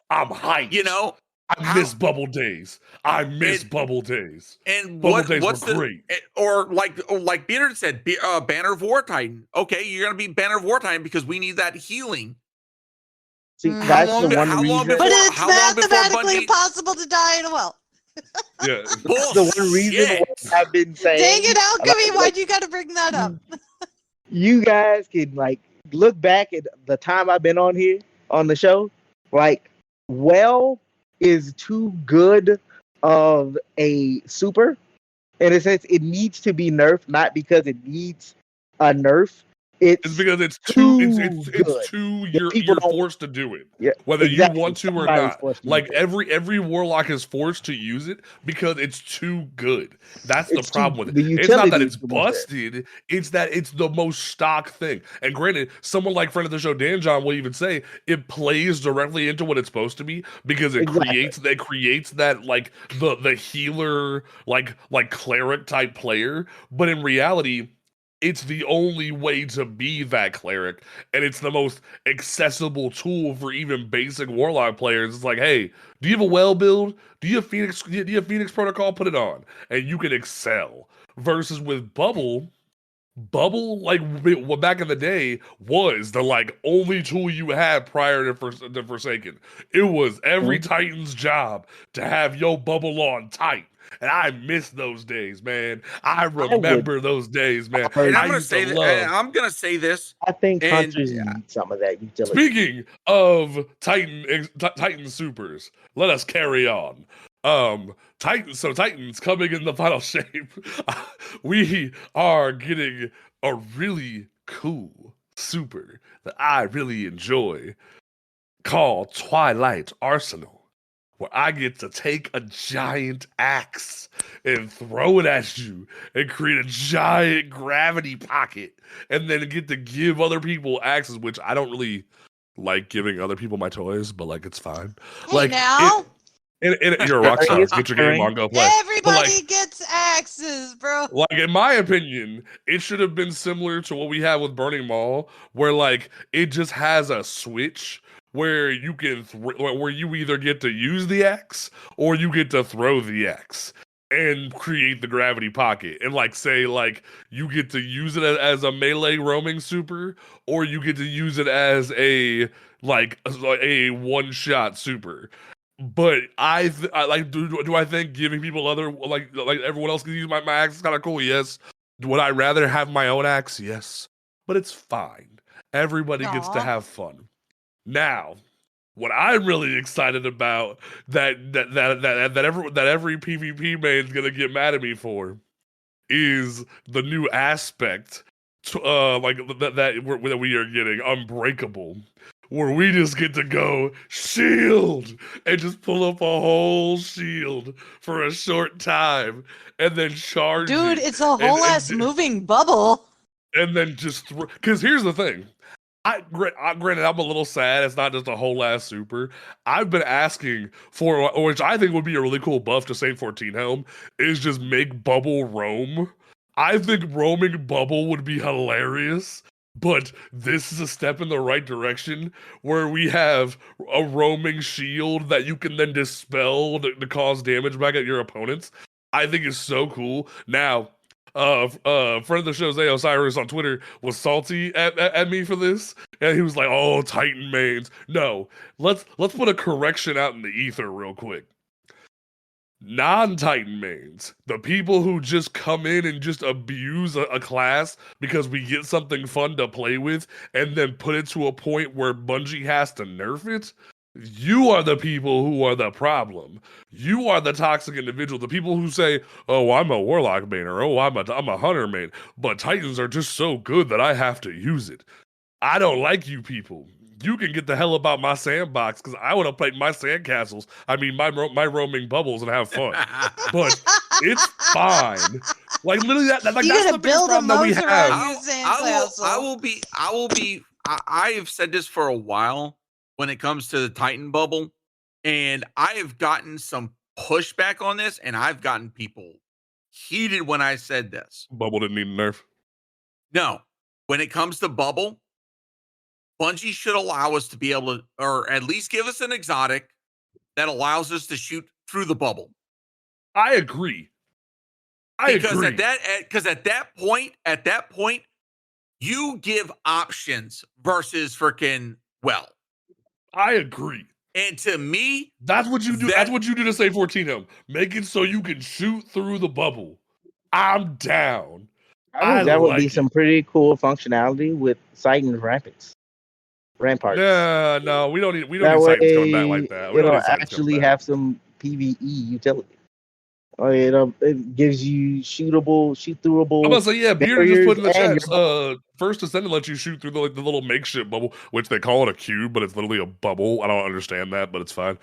S2: I'm hyped.
S4: You know,
S2: I miss bubble days. Bubble days.
S4: And
S2: bubble days
S4: what's
S2: were great.
S4: Or like Bearded said, Banner of War Titan. Okay, you're gonna be Banner of War Titan because we need that healing.
S5: See, that's the one reason.
S3: But it's mathematically impossible to die in a well.
S2: Yeah,
S5: that's the one reason I've been saying.
S3: Dang it, Alchemy! Why'd you got to bring that up?
S5: You guys can look back at the time I've been on here on the show. Well is too good of a super, in a sense. It needs to be nerfed, not because it needs a nerf. It's
S2: because it's too
S5: good.
S2: You're forced to do it.
S5: Yeah,
S2: whether
S5: exactly.
S2: you want to or not. Every warlock is forced to use it because it's too good. That's the problem with it. It's not that it's busted, it's that it's the most stock thing. And granted, someone like friend of the show Dan John will even say it plays directly into what it's supposed to be because it creates that the healer like cleric type player, but in reality it's the only way to be that cleric, and it's the most accessible tool for even basic warlock players. It's like, hey, do you have a well build? Do you have Phoenix Protocol? Put it on, and you can excel. Versus with Bubble, back in the day, was the only tool you had prior to Forsaken. It was every Titan's job to have your Bubble on tight. And I miss those days, man. I remember those days, man.
S4: And I'm gonna say this.
S5: I think hunters need some of that utility.
S2: Speaking of Titan supers, let us carry on. Titans coming in the Final Shape. We are getting a really cool super that I really enjoy called Twilight Arsenal, where I get to take a giant axe and throw it at you and create a giant gravity pocket, and then get to give other people axes, which I don't really like giving other people my toys, but it's fine.
S3: Hey, now.
S2: You're a rock star. Get your game on, go play.
S3: Everybody gets axes, bro.
S2: In my opinion, it should have been similar to what we have with Burning Mall, where it just has a switch where you can where you either get to use the axe or you get to throw the axe and create the gravity pocket, and say you get to use it as a melee roaming super, or you get to use it as a one shot super. But do I think giving people other everyone else can use my axe is kind of cool? Yes. Would I rather have my own axe? Yes. But it's fine. Everybody gets to have fun. Now, what I'm really excited about that every PvP main's gonna get mad at me for is the new aspect that we are getting, Unbreakable, where we just get to go shield and just pull up a whole shield for a short time and then charge.
S3: Dude, it's a whole ass moving bubble.
S2: And then just because here's the thing. Granted, I'm a little sad. It's not just a whole ass super. I've been asking for, which I think would be a really cool buff to Saint 14 Helm, is just make Bubble roam. I think roaming Bubble would be hilarious, but this is a step in the right direction where we have a roaming shield that you can then dispel to cause damage back at your opponents. I think it's so cool. Now, friend of the show, Zay Osiris on Twitter, was salty at me for this, and he was like, "Oh, Titan mains." No, let's put a correction out in the ether real quick. Non-Titan mains, the people who just come in and just abuse a class because we get something fun to play with, and then put it to a point where Bungie has to nerf it. You are the people who are the problem. You are the toxic individual. The people who say, "Oh, I'm a warlock main," or "Oh, I'm a hunter main," but Titans are just so good that I have to use it. I don't like you people. you can get the hell about my sandbox because I want to play my sandcastles. I mean, my roaming bubbles and have fun. But it's fine. Like literally, that's the biggest problem that we have.
S4: I have said this for a while when it comes to the Titan bubble, and I have gotten some pushback on this, and I've gotten people heated when I said this.
S2: Bubble didn't need a nerf.
S4: No, when it comes to bubble, Bungie should allow us to be able to, or at least give us an exotic that allows us to shoot through the bubble.
S2: I agree.
S4: Because at that point, you give options versus freaking
S2: I agree.
S4: And to me,
S2: that's what you do. That's what you do to save 14 Make it so you can shoot through the bubble. I'm down.
S5: I think that would be some pretty cool functionality with Titan ramparts.
S2: No, we don't need Titans coming back like that.
S5: It'll actually have some PvE utility. It gives you shootable.
S2: I'm gonna say, yeah, Beard just put in the chat. First Ascendant lets you shoot through the little makeshift bubble, which they call it a cube, but it's literally a bubble. I don't understand that, but it's fine.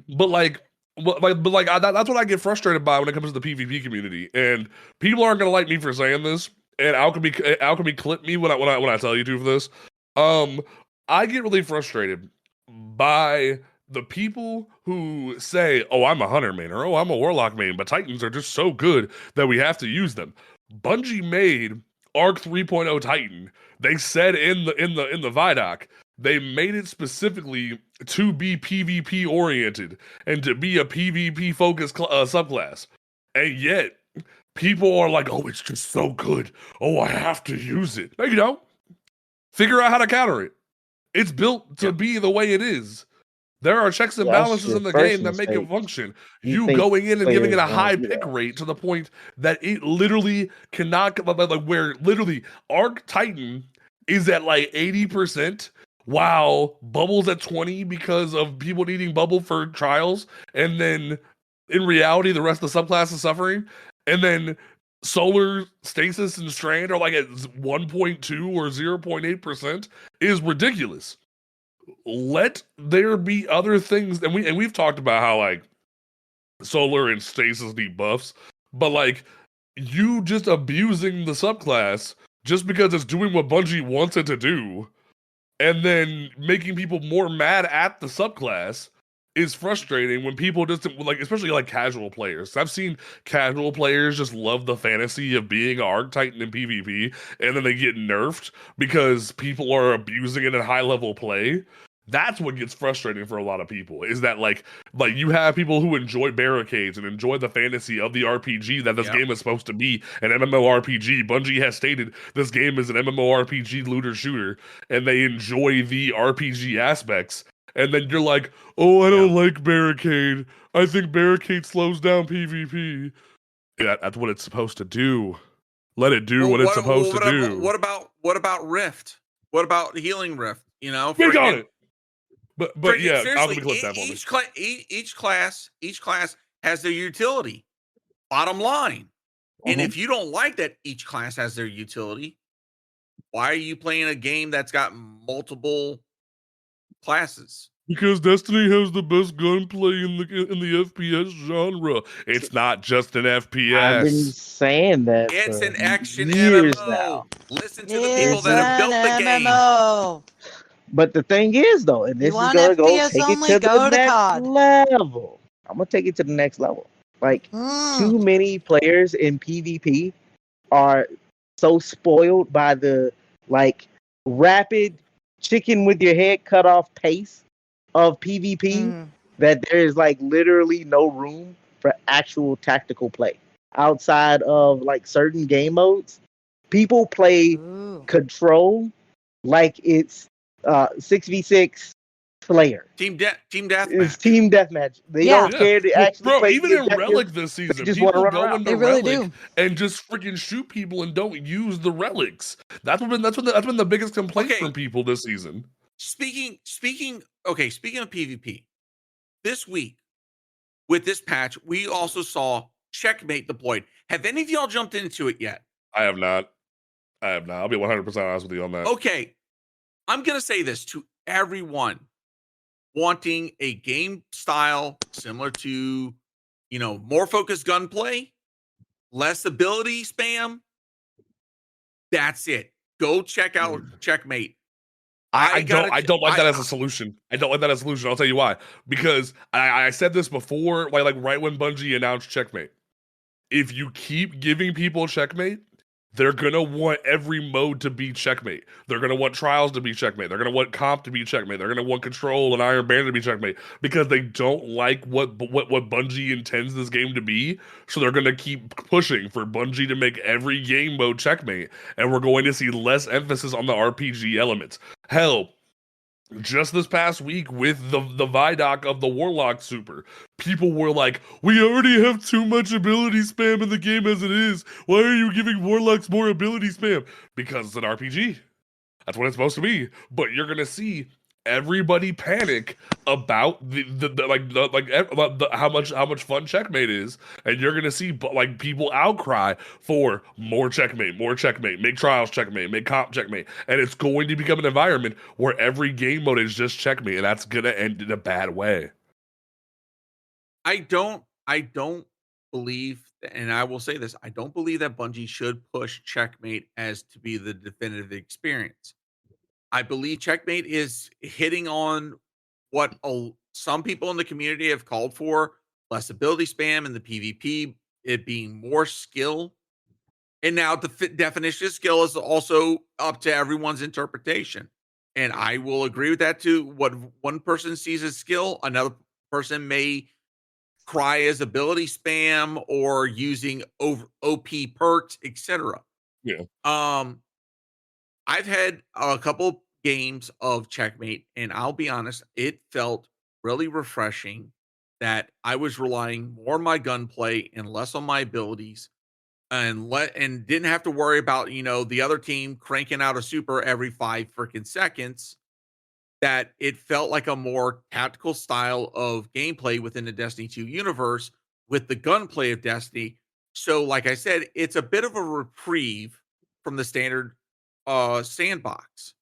S2: But that's what I get frustrated by when it comes to the PvP community, and people aren't gonna like me for saying this. And Alchemy clip me when I tell you to for this. I get really frustrated by the people who say, "Oh, I'm a hunter main," or "Oh, I'm a warlock main," but Titans are just so good that we have to use them. Bungie made Arc 3.0 Titan. They said in the Vidoc, they made it specifically to be PvP oriented and to be a PvP focused subclass. And yet, people are like, "Oh, it's just so good. Oh, I have to use it." No, you don't. Figure out how to counter it. It's built to be the way it is. There are checks and balances in the game that make it function. You going in and giving it a high pick rate to the point that it literally cannot, where literally Arc Titan is at 80%, while Bubble's at 20 because of people needing Bubble for trials, and then in reality, the rest of the subclass is suffering, and then Solar, Stasis, and Strand are at 1.2 or 0.8% is ridiculous. Let there be other things, and we've talked about how Solar and Stasis need buffs, but you just abusing the subclass just because it's doing what Bungie wants it to do, and then making people more mad at the subclass is frustrating when people just especially casual players. I've seen casual players just love the fantasy of being an Arc Titan in PvP, and then they get nerfed because people are abusing it in high level play. That's what gets frustrating for a lot of people, is that you have people who enjoy barricades and enjoy the fantasy of the RPG that this game is supposed to be, an MMORPG. Bungie has stated this game is an MMORPG looter shooter, and they enjoy the RPG aspects. And then you're like, "Oh, I don't like barricade. I think barricade slows down PvP." Yeah, that's what it's supposed to do. Let it do what it's supposed to do.
S4: What about Rift? What about Healing Rift?
S2: Think on it. But yeah, I'll clip that for me.
S4: Each class has their utility. Bottom line. And if you don't like that each class has their utility, why are you playing a game that's got multiple classes?
S2: Because Destiny has the best gunplay in the FPS genre. It's not just an FPS.
S5: I've been saying that.
S4: It's an action
S5: years
S4: MMO.
S5: Now.
S4: Listen to the people that have built the
S3: MMO.
S4: game.
S5: But the thing is, though, and this is going to go take it to the next level. I'm going to take it to the next level. Too many players in PvP are so spoiled by the rapid chicken with your head cut off pace of PvP that there is like literally no room for actual tactical play outside of like certain game modes. People play Control like it's 6v6 Slayer.
S4: Team deathmatch.
S5: It's team deathmatch. They don't care to actually play.
S2: Even in Relic this season,
S5: just
S2: people
S5: wanna run
S2: go
S5: around.
S2: into
S3: They really
S2: Relic
S3: do.
S2: and just freaking shoot people and don't use the relics. That's been the biggest complaint from people this season.
S4: Speaking of PvP, this week with this patch, we also saw Checkmate deployed. Have any of y'all jumped into it yet?
S2: I have not. I'll be 100% honest with you on that.
S4: Okay. I'm going to say this to everyone wanting a game style similar to, more focused gunplay, less ability spam. That's it. Go check out Checkmate.
S2: I don't like that as a solution. I don't like that as a solution. I'll tell you why. Because I said this before, like right when Bungie announced Checkmate. If you keep giving people Checkmate, they're gonna want every mode to be Checkmate. They're gonna want Trials to be Checkmate. They're gonna want Comp to be Checkmate. They're gonna want Control and Iron Banner to be Checkmate because they don't like what Bungie intends this game to be. So they're gonna keep pushing for Bungie to make every game mode Checkmate, and we're going to see less emphasis on the RPG elements. Hell, just this past week with the Vidoc of the Warlock Super, people were like, we already have too much ability spam in the game as it is. Why are you giving Warlocks more ability spam? Because it's an RPG. That's what it's supposed to be. But you're gonna see everybody panic about how much fun Checkmate is, and you're gonna see like people outcry for more Checkmate, make Trials Checkmate, make Comp Checkmate, and it's going to become an environment where every game mode is just Checkmate, and that's gonna end in a bad way.
S4: I don't believe, and I will say this, I don't believe that Bungie should push Checkmate as to be the definitive experience. I believe Checkmate is hitting on what some people in the community have called for: less ability spam in the PvP, it being more skill. And now the definition of skill is also up to everyone's interpretation. And I will agree with that too. What one person sees as skill, another person may cry as ability spam or using OP perks, etc.
S2: Yeah.
S4: I've had a couple games of Checkmate, and I'll be honest, it felt really refreshing that I was relying more on my gunplay and less on my abilities, and didn't have to worry about, the other team cranking out a super every 5 freaking seconds. That it felt like a more tactical style of gameplay within the Destiny 2 universe with the gunplay of Destiny. So, like I said, it's a bit of a reprieve from the standard sandbox.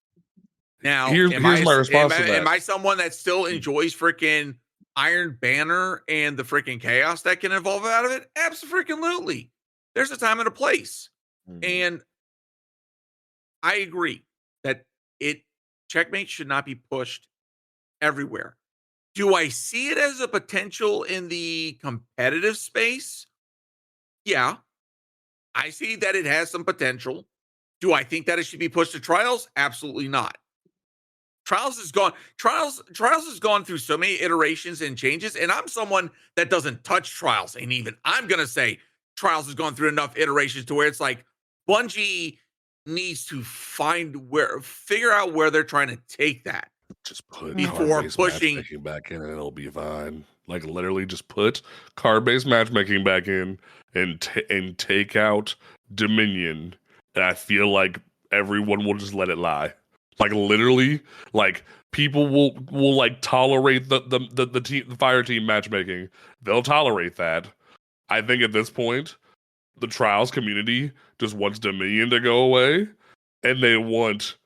S4: Now,
S2: here's my response to that.
S4: Am I someone that still enjoys freaking Iron Banner and the freaking chaos that can evolve out of it? Absolutely. There's a time and a place. And I agree that Checkmate should not be pushed everywhere. Do I see it as a potential in the competitive space? Yeah. I see that it has some potential. Do I think that it should be pushed to Trials? Absolutely not. Trials has gone through so many iterations and changes, and I'm someone that doesn't touch Trials, and even I'm gonna say Trials has gone through enough iterations to where it's like Bungie needs to figure out where they're trying to take that.
S2: Just put
S4: before pushing
S2: matchmaking back in, and it'll be fine. Like literally, just put card-based matchmaking back in, and take out Dominion. And I feel like everyone will just let it lie. Like literally, like people will like tolerate the fire team matchmaking. They'll tolerate that. I think at this point, the Trials community just wants Dominion to go away, and they want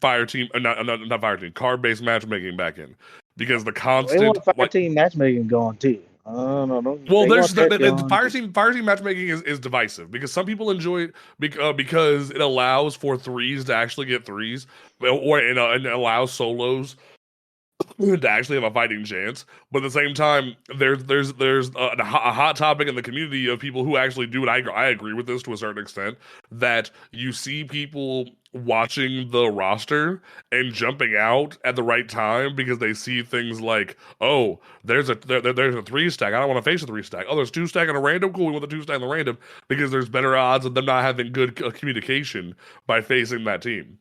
S2: fire team, not fire team, card-based matchmaking back in, because the constant
S5: they want fire team matchmaking going too.
S2: Well, there's the fire team matchmaking is divisive because some people enjoy it because it allows for threes to actually get threes, or and it allows solos to actually have a fighting chance. But at the same time, there's a hot topic in the community of people who actually do it. I agree with this to a certain extent, that you see people watching the roster and jumping out at the right time because they see things like, oh, there's a 3 stack. I don't want to face a 3 stack. Oh, there's 2 stack and a random. Cool, we want the 2 stack and the random because there's better odds of them not having good communication by facing that team.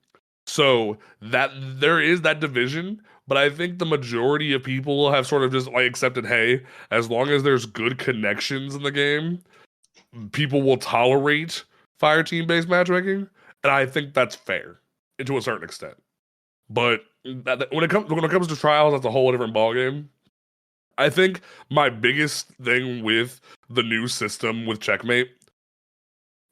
S2: So that there is that division, but I think the majority of people have sort of just like accepted, hey, as long as there's good connections in the game, people will tolerate fire team based matchmaking, and I think that's fair to a certain extent. But when it comes to Trials, that's a whole different ballgame. I think my biggest thing with the new system with Checkmate,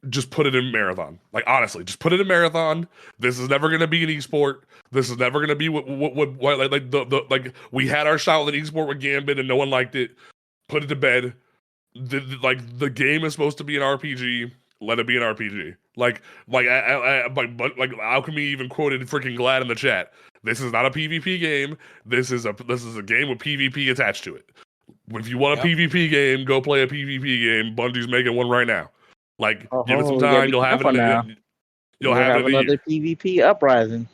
S2: just put it in Marathon. Like, honestly, just put it in Marathon. This is never going to be an esport. This is never going to be what like we had our shot with an esport with Gambit and no one liked it. Put it to bed. The game is supposed to be an RPG. Let it be an RPG. Like Alchemy even quoted freaking Glad in the chat. This is not a PvP game. This is a game with PvP attached to it. If you want a PvP game, go play a PvP game. Bungie's making one right now. Like, give it some time. You'll have it
S5: now.
S2: You'll have
S5: another PvP uprising.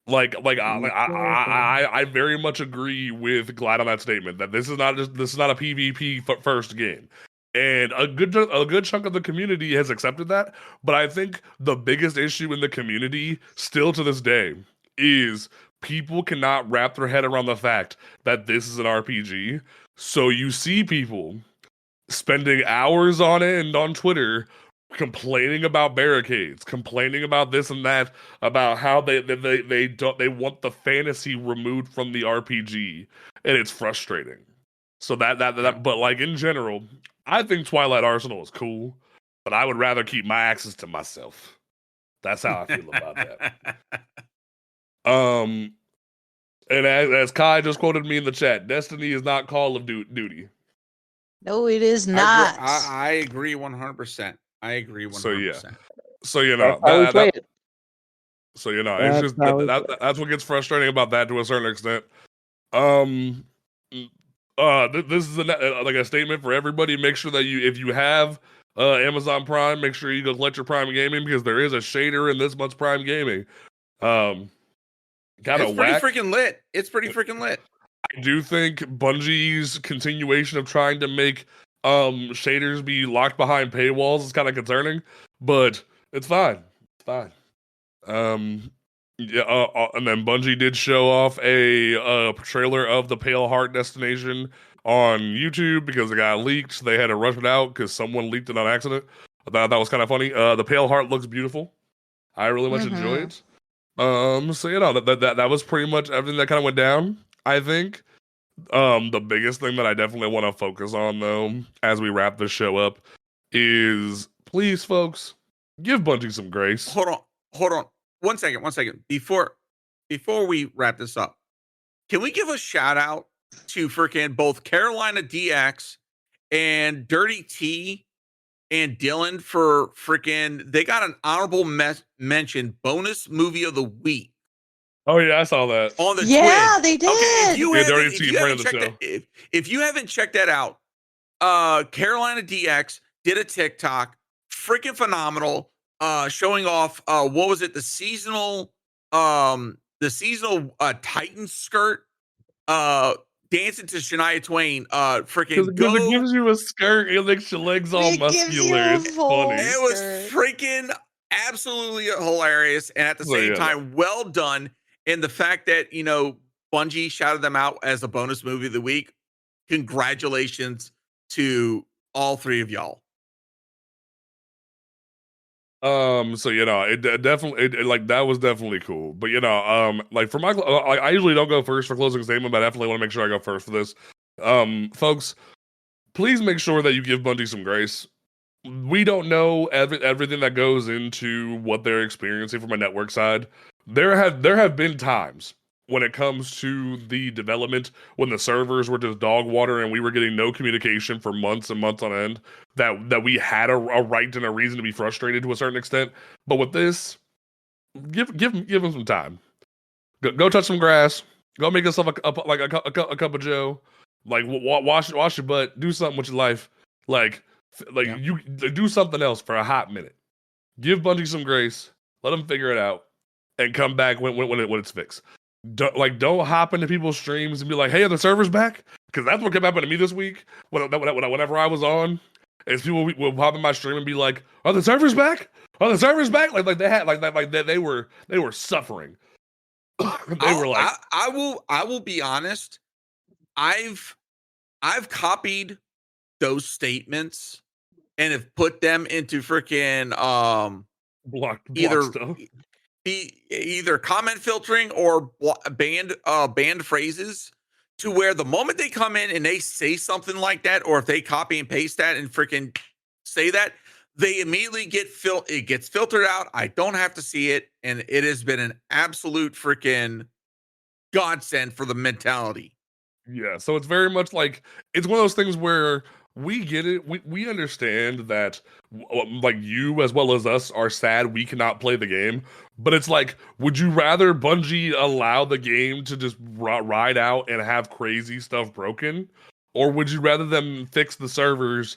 S2: I very much agree with Glad on that statement that this is not a PvP first game. And a good chunk of the community has accepted that, but I think the biggest issue in the community still to this day is people cannot wrap their head around the fact that this is an RPG. So you see people spending hours on it and on Twitter complaining about barricades, complaining about this and that, about how they want the fantasy removed from the RPG, and it's frustrating. So but like in general, I think Twilight Arsenal is cool, but I would rather keep my access to myself. That's how I feel about that. And as Kai just quoted me in the chat, Destiny is not Call of Duty.
S3: No, it is not.
S4: I agree 100%. I agree 100%.
S2: So you know, it's just that's what gets frustrating about that to a certain extent. This is like a statement for everybody. Make sure that if you have Amazon Prime, make sure you go collect your Prime Gaming because there is a shader in this month's Prime Gaming.
S4: It's pretty freaking lit.
S2: I do think Bungie's continuation of trying to make shaders be locked behind paywalls is kind of concerning, but it's fine. It's fine. And then Bungie did show off a trailer of the Pale Heart destination on YouTube because it got leaked. So they had to rush it out because someone leaked it on accident. I thought that was kind of funny. The Pale Heart looks beautiful. I really much enjoy it. So you know that was pretty much everything that kind of went down. I think the biggest thing that I definitely want to focus on though, as we wrap this show up, is please, folks, give Bungie some grace.
S4: Hold on. 1 second. Before we wrap this up, can we give a shout out to freaking both Carolina DX and Dirty T and Dylan for freaking, they got an honorable mention bonus movie of the week.
S2: Oh yeah, I saw that
S4: on the
S3: TWID. They did.
S4: Okay, if you haven't checked that out, Carolina DX did a TikTok, freaking phenomenal, showing off what was it, the seasonal Titan skirt, dancing to Shania Twain, freaking go.
S2: It gives you a skirt, it makes your legs all muscular. It's funny.
S4: It was freaking absolutely hilarious, and at the same time, well done. And the fact that, you know, Bungie shouted them out as a bonus movie of the week. Congratulations to all three of y'all.
S2: So you know, it definitely like that was definitely cool. But you know, like for my I usually don't go first for closing statement, but I definitely want to make sure I go first for this. Folks, please make sure that you give Bungie some grace. We don't know everything that goes into what they're experiencing from a network side. There have been times when it comes to the development, when the servers were just dog water and we were getting no communication for months and months on end, that we had a right and a reason to be frustrated to a certain extent. But with this, give them some time. Go touch some grass. Go make yourself a cup of Joe. Like wash your butt. Do something with your life. You do something else for a hot minute. Give Bungie some grace. Let them figure it out, and come back when it's fixed. Don't hop into people's streams and be like, "Hey, are the servers back?" Because that's what kept happening to me this week. Whenever I was on, is people will pop in my stream and be like, "Are the servers back? Are the servers back?" Like they had they were suffering. They were like,
S4: I will be honest. I've copied those statements and have put them into freaking
S2: block stuff.
S4: Either comment filtering or banned phrases, to where the moment they come in and they say something like that, or if they copy and paste that and freaking say that, they immediately it gets filtered out. I don't have to see it, and it has been an absolute freaking godsend for the mentality.
S2: Yeah, so it's very much like it's one of those things where we get it. We understand that like you as well as us are sad we cannot play the game, but it's like, would you rather Bungie allow the game to just ride out and have crazy stuff broken, or would you rather them fix the servers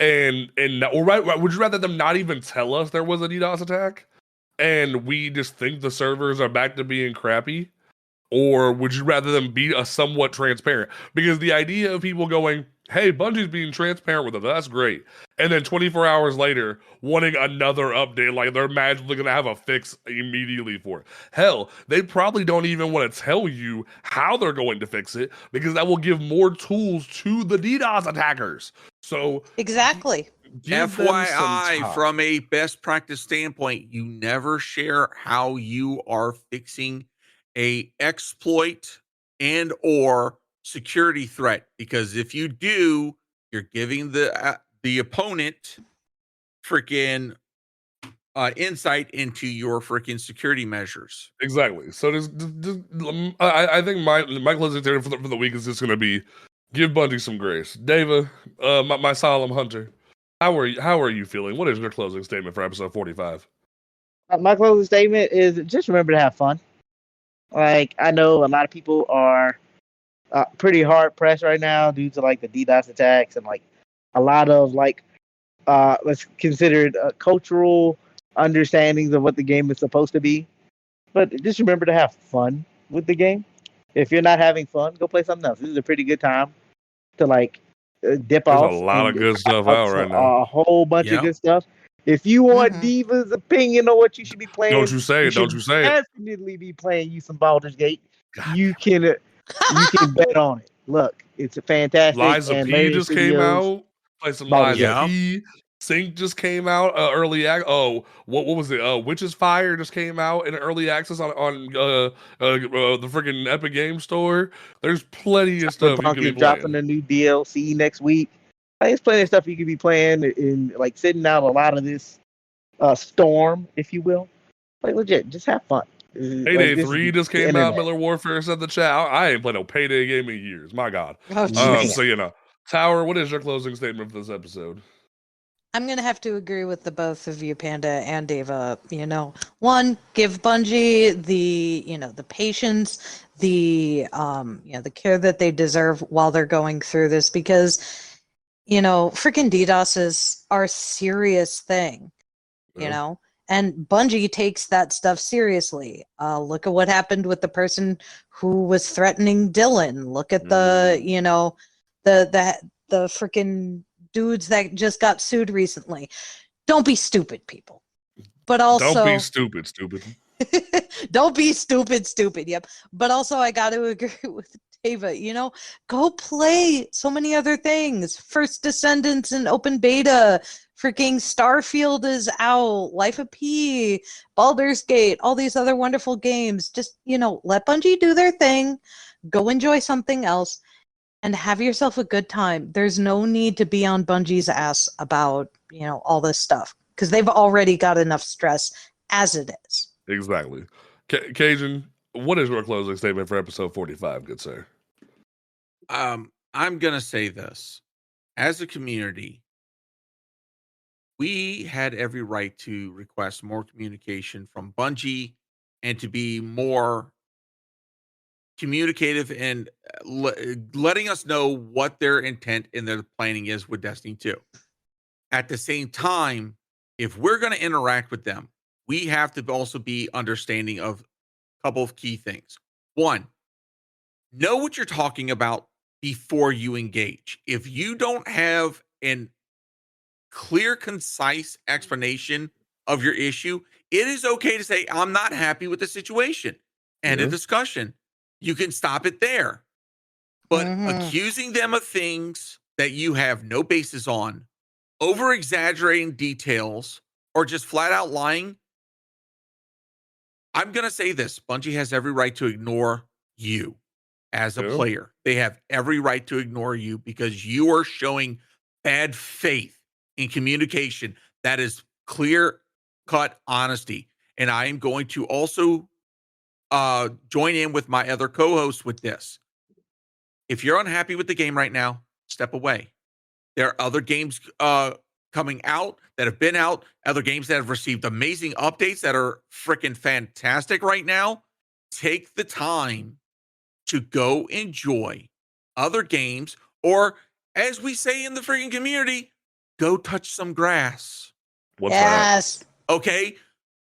S2: would you rather them not even tell us there was a DDoS attack and we just think the servers are back to being crappy? Or would you rather them be a somewhat transparent? Because the idea of people going, hey, Bungie's being transparent with us, that's great. And then 24 hours later, wanting another update, like they're magically going to have a fix immediately for it. Hell, they probably don't even want to tell you how they're going to fix it, because that will give more tools to the DDoS attackers. So
S3: exactly.
S4: FYI, from a best practice standpoint, you never share how you are fixing a exploit and or security threat, because if you do, you're giving the opponent freaking insight into your freaking security measures.
S2: Exactly. So I think my closing theory for the week is just going to be give Bungie some grace. Dava, my solemn hunter, how are you feeling? What is your closing statement for episode 45?
S5: My closing statement is just remember to have fun. Like, I know a lot of people are pretty hard pressed right now due to like the DDoS attacks and like a lot of like let's consider it cultural understandings of what the game is supposed to be. But just remember to have fun with the game. If you're not having fun, go play something else. This is a pretty good time to like dip off.
S2: There's a lot of good stuff out right now.
S5: A whole bunch of good stuff. If you want Diva's opinion on what you should be playing,
S2: don't you say it.
S5: Definitely be playing you some Baldur's Gate. You can bet on it. Look, it's a fantastic.
S2: Liza P just came out. Play some Liza P. Sync just came out. Early what was it? Witch's Fire just came out in early access on the freaking Epic Game Store. There's plenty of stuff you can be
S5: dropping a new DLC next week. There's plenty of stuff you could be playing in, like sitting out a lot of this storm, if you will. Like legit, just have fun.
S2: Payday 3 just came out. Miller Warfare said the chat. I ain't played no Payday game in years. My God. So Tower, what is your closing statement for this episode?
S3: I'm gonna have to agree with the both of you, Panda and Dava. One, give Bungie the patience, the care that they deserve while they're going through this, because freaking DDoS are a serious thing, and Bungie takes that stuff seriously. Look at what happened with the person who was threatening Dylan. Look at the freaking dudes that just got sued recently. Don't be stupid, people. But also
S2: don't be stupid.
S3: Don't be stupid. Yep. But also I got to agree with Dava, go play so many other things. First Descendants and open beta, freaking Starfield is out, Life of P, Baldur's Gate, all these other wonderful games. Just, let Bungie do their thing, go enjoy something else, and have yourself a good time. There's no need to be on Bungie's ass about, all this stuff, because they've already got enough stress as it is.
S2: Exactly. Cajun, what is your closing statement for episode 45, good sir?
S4: I'm going to say this. As a community, we had every right to request more communication from Bungie and to be more communicative and letting us know what their intent and their planning is with Destiny 2. At the same time, if we're going to interact with them, we have to also be understanding of a couple of key things. One, know what you're talking about before you engage. If you don't have an clear, concise explanation of your issue, it is okay to say, I'm not happy with the situation. And a discussion. You can stop it there. But accusing them of things that you have no basis on, over exaggerating details, or just flat out lying, I'm going to say this. Bungie has every right to ignore you as a player. They have every right to ignore you because you are showing bad faith in communication That is clear-cut honesty. And I am going to also join in with my other co-hosts with this. If you're unhappy with the game right now, step away. There are other games coming out that have been out, other games that have received amazing updates that are freaking fantastic right now. Take the time to go enjoy other games, or as we say in the freaking community, go touch some grass.
S2: What's that?
S4: Okay?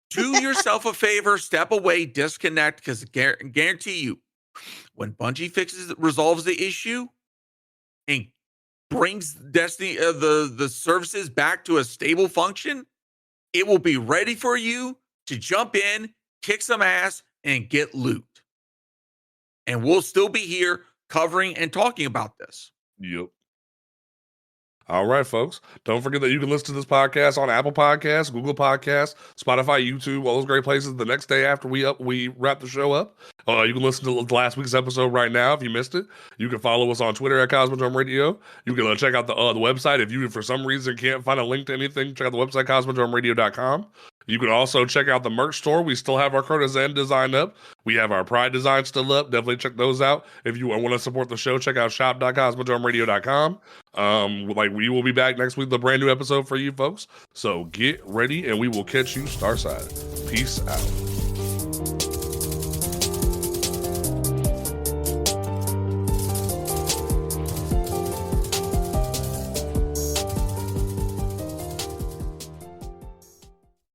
S4: Do yourself a favor, step away, disconnect, because guarantee you, when Bungie resolves the issue and brings Destiny, the services back to a stable function, it will be ready for you to jump in, kick some ass, and get loot. And we'll still be here covering and talking about this.
S2: Yep. All right, folks. Don't forget that you can listen to this podcast on Apple Podcasts, Google Podcasts, Spotify, YouTube, all those great places. The next day after we wrap the show up, you can listen to last week's episode right now if you missed it. You can follow us on Twitter at Cosmodrome Radio. You can check out the website. If you, for some reason, can't find a link to anything, check out the website, cosmodromeradio.com. You can also check out the merch store. We still have our Courtesan design up. We have our Pride design still up. Definitely check those out. If you want to support the show, check out shop.cosmodromeradio.com. We will be back next week with a brand new episode for you folks. So get ready, and we will catch you Starside. Peace out.